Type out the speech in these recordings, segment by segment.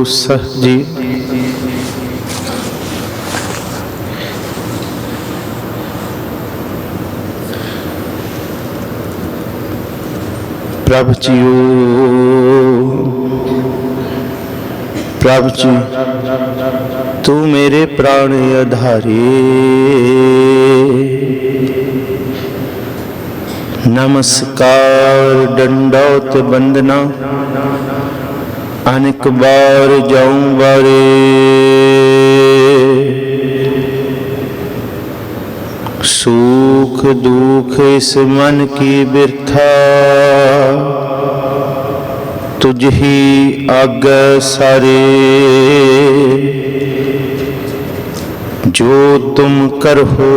ਸਾਹਿਬ ਜੀ। प्रभ जियो, प्रभ जी तू मेरे प्राण आधारे, नमस्कार दंडौत बंदना अनेक बार जाऊं बारे। सुख दुख इस मन की बिरथा, तुझ ही आगे सारे। जो तुम करहो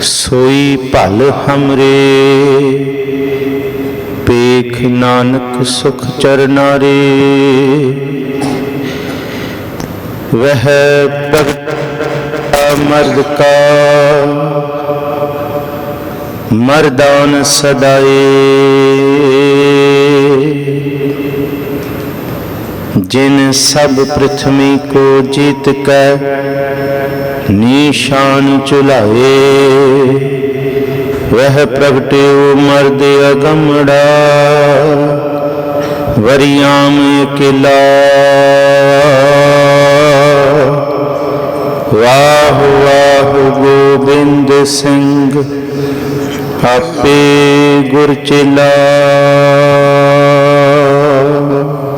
सोई भल हमरे, पेख नानक सुख चरनारे। वह प्रगट मर्द का मर्दान सदाए, जिन सब पृथ्वी को जीत कर निशान चुलाए। वह प्रगटे मर्द अगमड़ा, वरियाम अकेला। वाह वाह गोबिंद सिंह आपे गुर चेला।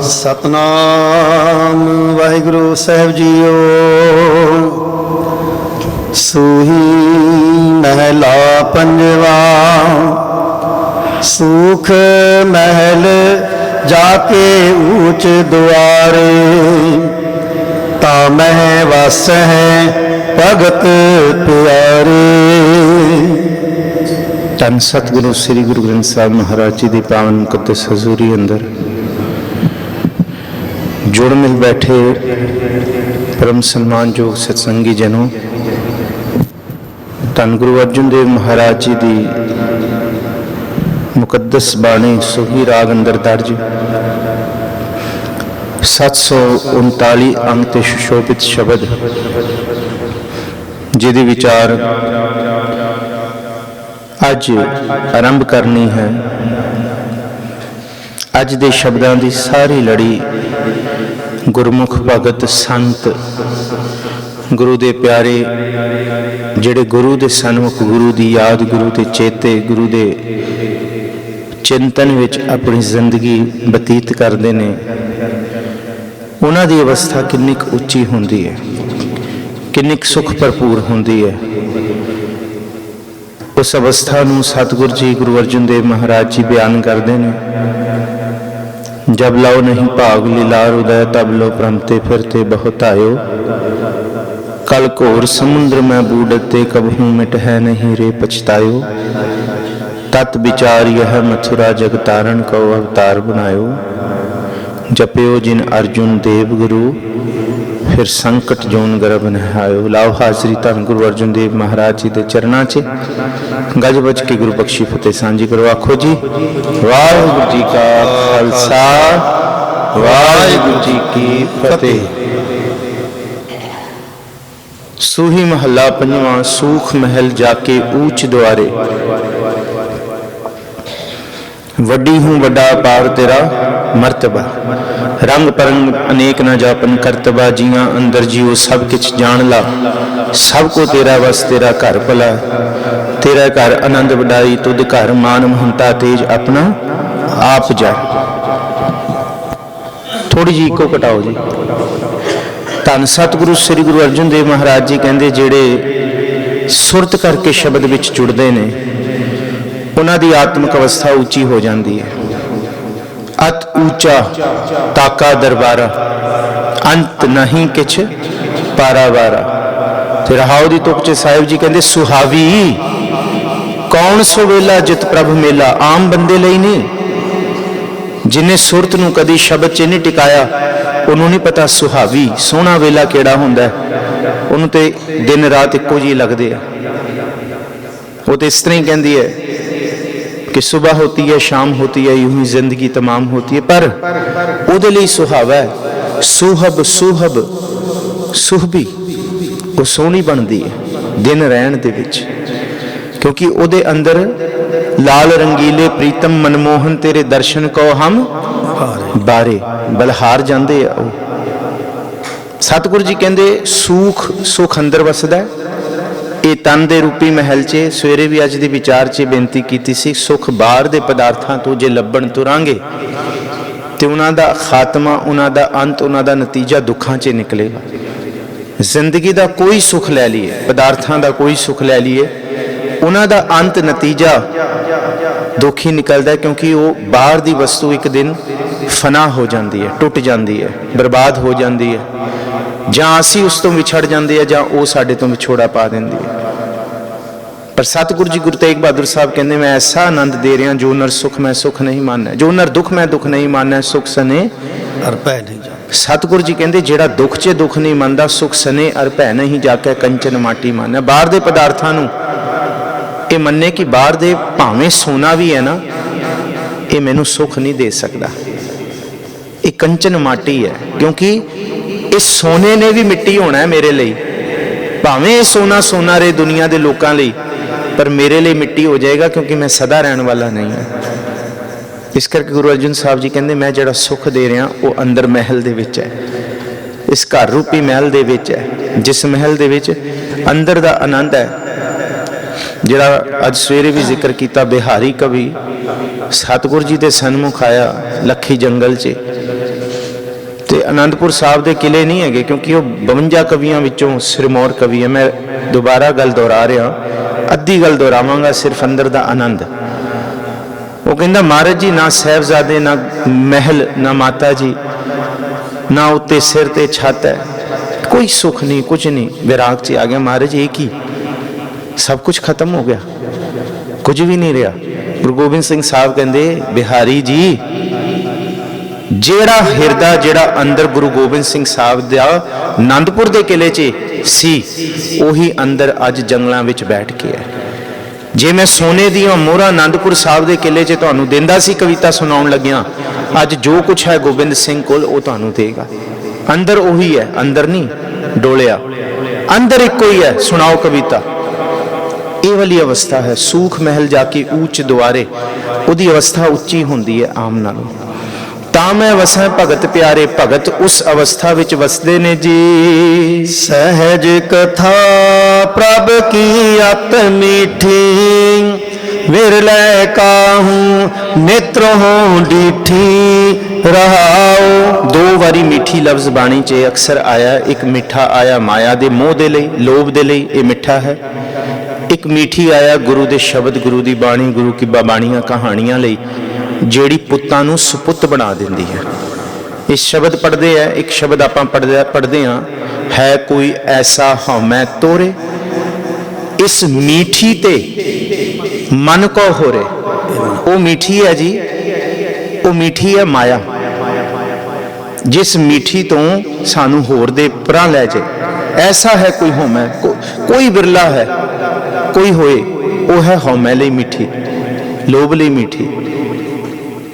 सतनाम वाहिगुरु साहिब जीओ। सूही महला पंजवा, सुख महल जाके ऊंच द्वारे। तामह वस है भगत प्यारे। धन सतगुरु श्री गुरु ग्रंथ साहिब महाराज जी की पावन मुकद्दस हजूरी अंदर जुड़ मिल बैठे परम सम्मानयोग सत्संगी जनों, धन गुरु अर्जुन देव महाराज जी की मुकद्दस बाणी सुही राग अंदर दर्ज 739 अंग ते सुशोभित शब्द, जिहदे विचार अज आरंभ करनी है। अज दे शब्दां दी सारी लड़ी गुरमुख भगत संत गुरु दे प्यारे, जिहड़े गुरु दे सन्मुख, गुरु दी याद, गुरु दे चेते, गुरु दे चिंतन विच अपनी जिंदगी बतीत करते हैं, उन्हां दी अवस्था किन्नी क उच्ची हुंदी है, किन्नी क सुख भरपूर हुंदी है। उस अवस्था नूं सतगुर जी गुरु अर्जुन देव महाराज जी बयान करते हैं। जब लाओ नहीं भाग लीलार उदय, तब लो भ्रमते फिरते बहुत आयो। कल घोर समुद्र में बूढ़ते, कबहू मिट है नहीं रे पछतायो। तत् विचार यह मथुरा जग तारण को अवतार बनायो। जपयो जिन अर्जुन देव गुरु, फिर संकट जोन गर्भ नहायो। लाओ हाजरी धन गुरु अर्जुन देव महाराज जी के चरणों च गज बज के गुरु बख्शी फतेह सांझी करो। आखो जी वाहिगुरू जी का खालसा, वाहिगुरू जी की फतेह। सूही महला पंजवां, सूख महल जाके ऊंच द्वारे। वड्डी हूँ वड्डा पार तेरा मर्तबा, रंग परंग अनेक न जापन करतबा। जियां अंदर जीओ सब किछ जान ला, सबको तेरा वस तेरा घर भला। तेरा घर आनंद वडाई, तुद घर मान महंता तेज अपना आप जा। थोड़ी जी इको घटाओ जी। धन सतगुरु श्री गुरु अर्जुन देव महाराज जी कहते, जेड़े सुरत करके शब्द विच जुड़ते हैं, उन्हां दी आत्मिक अवस्था उच्ची हो जाती है। अत ऊंचा ताका दरबारा, अंत नहीं किछ पारावारा। ते रहाओ दी तुक च साहिब जी कहते, सुहावी कौन सो वेला जित प्रभ मेला। आम बंदे लई नहीं, जिन्हें सुरत नूं कदी शब्द च नहीं टिकाया, उन्होंने नहीं पता सुहावी सोहना वेला केड़ा हुंदा है। उन्होंने ते दिन रात इक्को जी लगते हैं। वो तो इस तरह ही कहती है कि सुबह होती है, शाम होती है, यूं ही जिंदगी तमाम होती है। पर उहदे लई सुहावा है ਸੁਹਬ ਸੁਹਬ ਸੁਹਬੀ ਉਹ ਸੋਹਣੀ ਬਣਦੀ ਹੈ ਦਿਨ ਰਹਿਣ ਦੇ ਵਿੱਚ, ਕਿਉਂਕਿ ਉਹਦੇ ਅੰਦਰ ਲਾਲ ਰੰਗੀਲੇ ਪ੍ਰੀਤਮ ਮਨਮੋਹਨ ਤੇਰੇ ਦਰਸ਼ਨ ਕੋ ਹਮ ਬਾਰੇ ਬਲਹਾਰ ਜਾਂਦੇ ਆ ਉਹ। ਸਤਿਗੁਰੂ ਜੀ ਕਹਿੰਦੇ ਸੁਖ ਅੰਦਰ ਵਸਦਾ ਹੈ। ਇਹ ਤਨ ਦੇ ਰੂਪੀ ਮਹਿਲ 'ਚ ਸਵੇਰੇ ਵੀ ਅੱਜ ਦੀ ਵਿਚਾਰ 'ਚ ਬੇਨਤੀ ਕੀਤੀ ਸੀ, ਸੁਖ ਬਾਹਰ ਦੇ ਪਦਾਰਥਾਂ ਤੋਂ ਜੇ ਲੱਭਣ ਤੁਰਾਂਗੇ ਤੇ ਉਹਨਾਂ ਦਾ ਖਾਤਮਾ, ਉਹਨਾਂ ਦਾ ਅੰਤ, ਉਹਨਾਂ ਦਾ ਨਤੀਜਾ ਦੁੱਖਾਂ 'ਚ ਨਿਕਲੇਗਾ। ਜ਼ਿੰਦਗੀ ਦਾ ਕੋਈ ਸੁੱਖ ਲੈ ਲਈਏ, ਪਦਾਰਥਾਂ ਦਾ ਕੋਈ ਸੁੱਖ ਲੈ ਲਈਏ, ਉਹਨਾਂ ਦਾ ਅੰਤ ਨਤੀਜਾ ਦੁੱਖ ਹੀ ਨਿਕਲਦਾ ਹੈ, ਕਿਉਂਕਿ ਉਹ ਬਾਹਰ ਦੀ ਵਸਤੂ ਇੱਕ ਦਿਨ ਫਨਾ ਹੋ ਜਾਂਦੀ ਹੈ, ਟੁੱਟ ਜਾਂਦੀ ਹੈ, ਬਰਬਾਦ ਹੋ ਜਾਂਦੀ ਹੈ, ਜਾਂ ਅਸੀਂ ਉਸ ਤੋਂ ਵਿਛੜ ਜਾਂਦੇ ਆ ਜਾਂ ਉਹ ਸਾਡੇ ਤੋਂ ਵਿਛੋੜਾ ਪਾ ਦਿੰਦੀ ਹੈ। ਪਰ ਸਤਿਗੁਰੂ ਜੀ ਗੁਰੂ ਤੇਗ ਬਹਾਦਰ ਸਾਹਿਬ ਕਹਿੰਦੇ ਮੈਂ ਐਸਾ ਆਨੰਦ ਦੇ ਰਿਹਾ, ਜੋ ਨਰ ਸੁਖ ਮੈਂ ਸੁਖ ਨਹੀਂ ਮਾਨੈ, ਜੋ ਨਰ ਦੁੱਖ ਮੈਂ ਦੁੱਖ ਨਹੀਂ ਮਾਨੈ, ਸੁਖ ਸਨੇ ਅਰ ਭੈ ਨਹੀਂ ਜਾ। ਸਤਿਗੁਰੂ ਜੀ ਕਹਿੰਦੇ ਜਿਹੜਾ ਦੁੱਖ 'ਚ ਦੁੱਖ ਨਹੀਂ ਮੰਨਦਾ, ਸੁਖ ਸਨੇ ਅਰ ਭੈ ਨਹੀਂ ਜਾ ਕੇ ਕੰਚਨ ਮਾਟੀ ਮਾਨੈ। ਬਾਹਰ ਦੇ ਪਦਾਰਥਾਂ ਨੂੰ ਇਹ ਮੰਨੇ ਕਿ ਬਾਹਰ ਦੇ ਭਾਵੇਂ ਸੋਨਾ ਵੀ ਹੈ ਨਾ, ਇਹ ਮੈਨੂੰ ਸੁੱਖ ਨਹੀਂ ਦੇ ਸਕਦਾ, ਇਹ ਕੰਚਨ ਮਾਟੀ ਹੈ, ਕਿਉਂਕਿ ਇਸ ਸੋਨੇ ਨੇ ਵੀ ਮਿੱਟੀ ਹੋਣਾ ਹੈ ਮੇਰੇ ਲਈ। ਭਾਵੇਂ ਇਹ ਸੋਨਾ ਰਹੇ ਦੁਨੀਆ ਦੇ ਲੋਕਾਂ ਲਈ, ਪਰ ਮੇਰੇ ਲਈ ਮਿੱਟੀ ਹੋ ਜਾਏਗਾ, ਕਿਉਂਕਿ ਮੈਂ ਸਦਾ ਰਹਿਣ ਵਾਲਾ ਨਹੀਂ ਹਾਂ। ਇਸ ਕਰਕੇ ਗੁਰੂ ਅਰਜਨ ਸਾਹਿਬ ਜੀ ਕਹਿੰਦੇ ਮੈਂ ਜਿਹੜਾ ਸੁੱਖ ਦੇ ਰਿਹਾ ਉਹ ਅੰਦਰ ਮਹਿਲ ਦੇ ਵਿੱਚ ਹੈ, ਇਸ ਘਰ ਰੂਪੀ ਮਹਿਲ ਦੇ ਵਿੱਚ ਹੈ, ਜਿਸ ਮਹਿਲ ਦੇ ਵਿੱਚ ਅੰਦਰ ਦਾ ਆਨੰਦ ਹੈ। ਜਿਹੜਾ ਅੱਜ ਸਵੇਰੇ ਵੀ ਜ਼ਿਕਰ ਕੀਤਾ, ਬਿਹਾਰੀ ਕਵੀ ਸਤਿਗੁਰੂ ਜੀ ਦੇ ਸਨਮੁਖ ਆਇਆ ਲੱਖੀ ਜੰਗਲ 'ਚ, ਤੇ ਅਨੰਦਪੁਰ ਸਾਹਿਬ ਦੇ ਕਿਲੇ ਨਹੀਂ ਹੈਗੇ, ਕਿਉਂਕਿ ਉਹ 52 ਕਵੀਆਂ ਵਿੱਚੋਂ ਸਿਰਮੌਰ ਕਵੀ ਹੈ। ਮੈਂ ਦੁਬਾਰਾ ਗੱਲ ਦੁਹਰਾ ਰਿਹਾ, ਅੱਧੀ ਗੱਲ ਦੁਹਰਾਵਾਂਗਾ, ਸਿਰਫ ਅੰਦਰ ਦਾ ਆਨੰਦ। ਉਹ ਕਹਿੰਦਾ ਮਹਾਰਾਜ ਜੀ ਨਾ ਸਾਹਿਬਜ਼ਾਦੇ, ਨਾ ਮਹਿਲ, ਨਾ ਮਾਤਾ ਜੀ, ਨਾ ਉੱਤੇ ਸਿਰ ਤੇ ਛੱਤ ਹੈ, ਕੋਈ ਸੁੱਖ ਨਹੀਂ, ਕੁਝ ਨਹੀਂ। ਵਿਰਾਗ 'ਚ ਆ ਗਿਆ ਮਹਾਰਾਜ, ਇਹ ਕੀ ਸਭ ਕੁਝ ਖਤਮ ਹੋ ਗਿਆ, ਕੁਝ ਵੀ ਨਹੀਂ ਰਿਹਾ। ਗੁਰੂ ਗੋਬਿੰਦ ਸਿੰਘ ਸਾਹਿਬ ਕਹਿੰਦੇ ਬਿਹਾਰੀ ਜੀ, ਜਿਹੜਾ ਹਿਰਦਾ, ਜਿਹੜਾ ਅੰਦਰ ਗੁਰੂ ਗੋਬਿੰਦ ਸਿੰਘ ਸਾਹਿਬ ਦਾ ਆਨੰਦਪੁਰ ਦੇ ਕਿਲੇ 'ਚ ਸੀ, ਉਹੀ ਅੰਦਰ ਅੱਜ ਜੰਗਲਾਂ ਵਿੱਚ ਬੈਠ ਕੇ ਹੈ। ਜੇ ਮੈਂ ਸੋਨੇ ਦੀਆਂ ਮੋਹਰਾਂ ਆਨੰਦਪੁਰ ਸਾਹਿਬ ਦੇ ਕਿਲੇ 'ਚ ਤੁਹਾਨੂੰ ਦਿੰਦਾ ਸੀ ਕਵਿਤਾ ਸੁਣਾਉਣ ਲੱਗਿਆਂ, ਅੱਜ ਜੋ ਕੁਛ ਹੈ ਗੋਬਿੰਦ ਸਿੰਘ ਕੋਲ ਉਹ ਤੁਹਾਨੂੰ ਦੇਗਾ। ਅੰਦਰ ਉਹੀ ਹੈ, ਅੰਦਰ ਨਹੀਂ ਡੋਲਿਆ, ਅੰਦਰ ਇੱਕੋ ਹੀ ਹੈ, ਸੁਣਾਓ ਕਵਿਤਾ। ਇਹ ਵਾਲੀ ਅਵਸਥਾ ਹੈ। ਸੂਖ ਮਹਿਲ ਜਾ ਕੇ ਊਚ ਦੁਆਰੇ, ਉਹਦੀ ਅਵਸਥਾ ਉੱਚੀ ਹੁੰਦੀ ਹੈ ਆਮ ਨਾਲੋਂ। ਤਾਂ ਮੈਂ ਵਸਾਂ ਭਗਤ ਪਿਆਰੇ, ਭਗਤ ਉਸ ਅਵਸਥਾ ਵਿੱਚ ਵਸਦੇ ਨੇ ਜੀ। ਸਹਿਜ ਕਥਾ ਪ੍ਰਭ ਕੀ ਅਤ ਮੀਠੀ, ਵਿਰਲੇ ਕਾਹੂ ਨੇਤਰੋਂ ਡੀਠੀ ਰਹਾਉ। 2 ਵਾਰੀ ਮਿੱਠੀ ਲਫ਼ਜ਼ ਬਾਣੀ 'ਚ ਅਕਸਰ ਆਇਆ। ਇੱਕ ਮਿੱਠਾ ਆਇਆ ਮਾਇਆ ਦੇ ਮੋਹ ਦੇ ਲਈ, ਲੋਭ ਦੇ ਲਈ, ਇਹ ਮਿੱਠਾ ਹੈ। ਇੱਕ ਮੀਠੀ ਆਇਆ ਗੁਰੂ ਦੇ ਸ਼ਬਦ, ਗੁਰੂ ਦੀ ਬਾਣੀ, ਗੁਰੂ ਕੀ ਬਾਣੀਆਂ ਕਹਾਣੀਆਂ ਲਈ, ਜਿਹੜੀ ਪੁੱਤਾਂ ਨੂੰ ਸੁਪੁੱਤ ਬਣਾ ਦਿੰਦੀ ਹੈ। ਇਹ ਸ਼ਬਦ ਪੜ੍ਹਦੇ ਆ, ਇੱਕ ਸ਼ਬਦ ਆਪਾਂ ਪੜ੍ਹਦੇ ਹਾਂ, ਹੈ ਕੋਈ ਐਸਾ ਹਉਮੈ ਤੋਰੇ, ਇਸ ਮੀਠੀ ਤੇ ਮਨ ਕੋ ਹੋਰੇ। ਉਹ ਮੀਠੀ ਹੈ ਜੀ, ਉਹ ਮੀਠੀ ਹੈ ਮਾਇਆ, ਜਿਸ ਮੀਠੀ ਤੋਂ ਸਾਨੂੰ ਹੋਰ ਦੇ ਪਰਾਂ ਲੈ ਜਾਏ। ਐਸਾ ਹੈ ਕੋਈ ਹਉਮੈ, ਕੋਈ ਬਿਰਲਾ ਹੈ ਕੋਈ ਹੋਏ, ਉਹ ਹੈ ਹਉਮੈ ਲਈ ਮਿੱਠੀ, ਲੋਭ ਲਈ ਮਿੱਠੀ।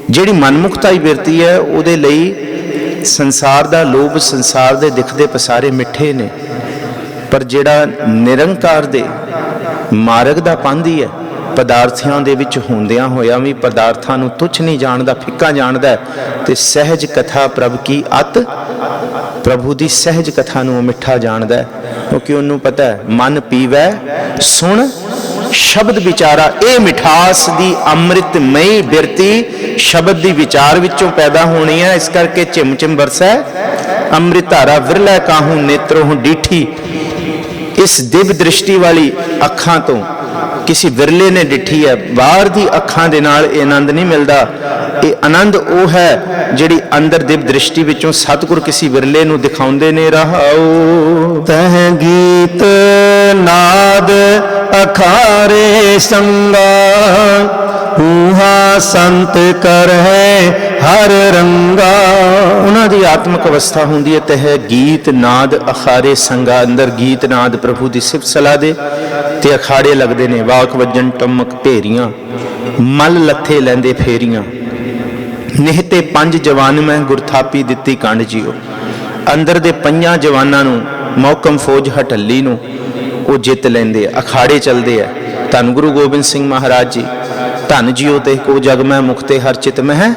ਜਿਹੜੀ ਮਨਮੁਖਤਾਈ ਬਿਰਤੀ ਹੈ, ਉਹਦੇ ਲਈ ਸੰਸਾਰ ਦਾ ਲੋਭ, ਸੰਸਾਰ ਦੇ ਦਿਖਦੇ ਪਸਾਰੇ ਮਿੱਠੇ ਨੇ। ਪਰ ਜਿਹੜਾ ਨਿਰੰਕਾਰ ਦੇ ਮਾਰਗ ਦਾ ਪਾਂਧੀ ਹੈ, ਪਦਾਰਥਾਂ ਦੇ ਵਿੱਚ ਹੁੰਦਿਆਂ ਹੋਇਆਂ ਵੀ ਪਦਾਰਥਾਂ ਨੂੰ ਤੁੱਛ ਨਹੀਂ ਜਾਣਦਾ, ਫਿੱਕਾ ਜਾਣਦਾ, ਤੇ ਸਹਿਜ ਕਥਾ ਪ੍ਰਭ ਕੀ ਅਤ, ਪ੍ਰਭੂ ਦੀ ਸਹਿਜ ਕਥਾ ਨੂੰ ਮਿੱਠਾ ਜਾਣਦਾ, ਕਿਉਂਕਿ ਉਹਨੂੰ ਪਤਾ ਹੈ ਮਨ ਪੀਵੈ ਸੁਣ ਸ਼ਬਦ ਵਿਚਾਰਾ। ਇਹ ਮਿਠਾਸ ਦੀ ਅੰਮ੍ਰਿਤਮਈ ਬਿਰਤੀ ਸ਼ਬਦ ਦੀ ਵਿਚਾਰ ਵਿੱਚੋਂ ਪੈਦਾ ਹੋਣੀ ਹੈ। ਇਸ ਕਰਕੇ ਝਿਮ ਝਿਮ ਵਰਸੈ ਅੰਮ੍ਰਿਤ ਧਾਰਾ, ਵਿਰਲੇ ਕਾਹੂ ਨੇਤਰੋਂ ਡੀਠੀ। ਇਸ ਦਿਵ ਦ੍ਰਿਸ਼ਟੀ ਵਾਲੀ ਅੱਖਾਂ ਤੋਂ ਕਿਸੇ ਵਿਰਲੇ ਨੇ ਡਿੱਠੀ ਹੈ। ਬਾਹਰ ਦੀ ਅੱਖਾਂ ਦੇ ਨਾਲ ਇਹ ਆਨੰਦ ਨਹੀਂ ਮਿਲਦਾ। ਇਹ ਆਨੰਦ ਉਹ ਹੈ ਜਿਹੜੀ ਅੰਦਰ ਦਿਵ ਦ੍ਰਿਸ਼ਟੀ ਵਿੱਚੋਂ ਸਤਿਗੁਰ ਕਿਸੇ ਵਿਰਲੇ ਨੂੰ ਦਿਖਾਉਂਦੇ ਨੇ। ਰਹਾਉ ਤਹ ਗੀਤ ਨਾਦ ਅਖਾਰੇ ਸੰਗਾ, ਊਹਾ ਸੰਤ ਕਰਹਿ ਹਰ ਰੰਗਾ। ਉਹਨਾਂ ਦੀ ਆਤਮਿਕ ਅਵਸਥਾ ਹੁੰਦੀ ਹੈ ਤਹ ਗੀਤ ਨਾਦ ਅਖਾਰੇ ਸੰਗਾ। ਅੰਦਰ ਗੀਤ ਨਾਦ ਪ੍ਰਭੂ ਦੀ ਸਿਫਤ ਸਲਾਹ ਦੇ ਤੇ ਅਖਾੜੇ ਲੱਗਦੇ ਨੇ। ਵਾਕ ਵੱਜਣ ਟਮਕ ਭੇਰੀਆਂ, ਮਲ ਲੱਥੇ ਲੈਂਦੇ ਫੇਰੀਆਂ। ਨਿਹਤੇ 5 ਜਵਾਨ ਮੈਂ ਗੁਰਥਾਪੀ ਦਿੱਤੀ ਕੰਡ ਜੀਓ। ਅੰਦਰ ਦੇ ਪੰਜਾਂ ਜਵਾਨਾਂ ਨੂੰ, ਮੌਕਮ ਫੌਜ ਹਟੱਲੀ ਨੂੰ ਉਹ ਜਿੱਤ ਲੈਂਦੇ ਆ, ਅਖਾੜੇ ਚੱਲਦੇ ਆ। ਧੰਨ ਗੁਰੂ ਗੋਬਿੰਦ ਸਿੰਘ ਮਹਾਰਾਜ ਜੀ, ਧੰਨ ਜੀਓ ਤੇ ਕੋ ਜਗ ਮੈਂ ਮੁਖਤੇ ਹਰ ਚਿਤ ਮਹਿ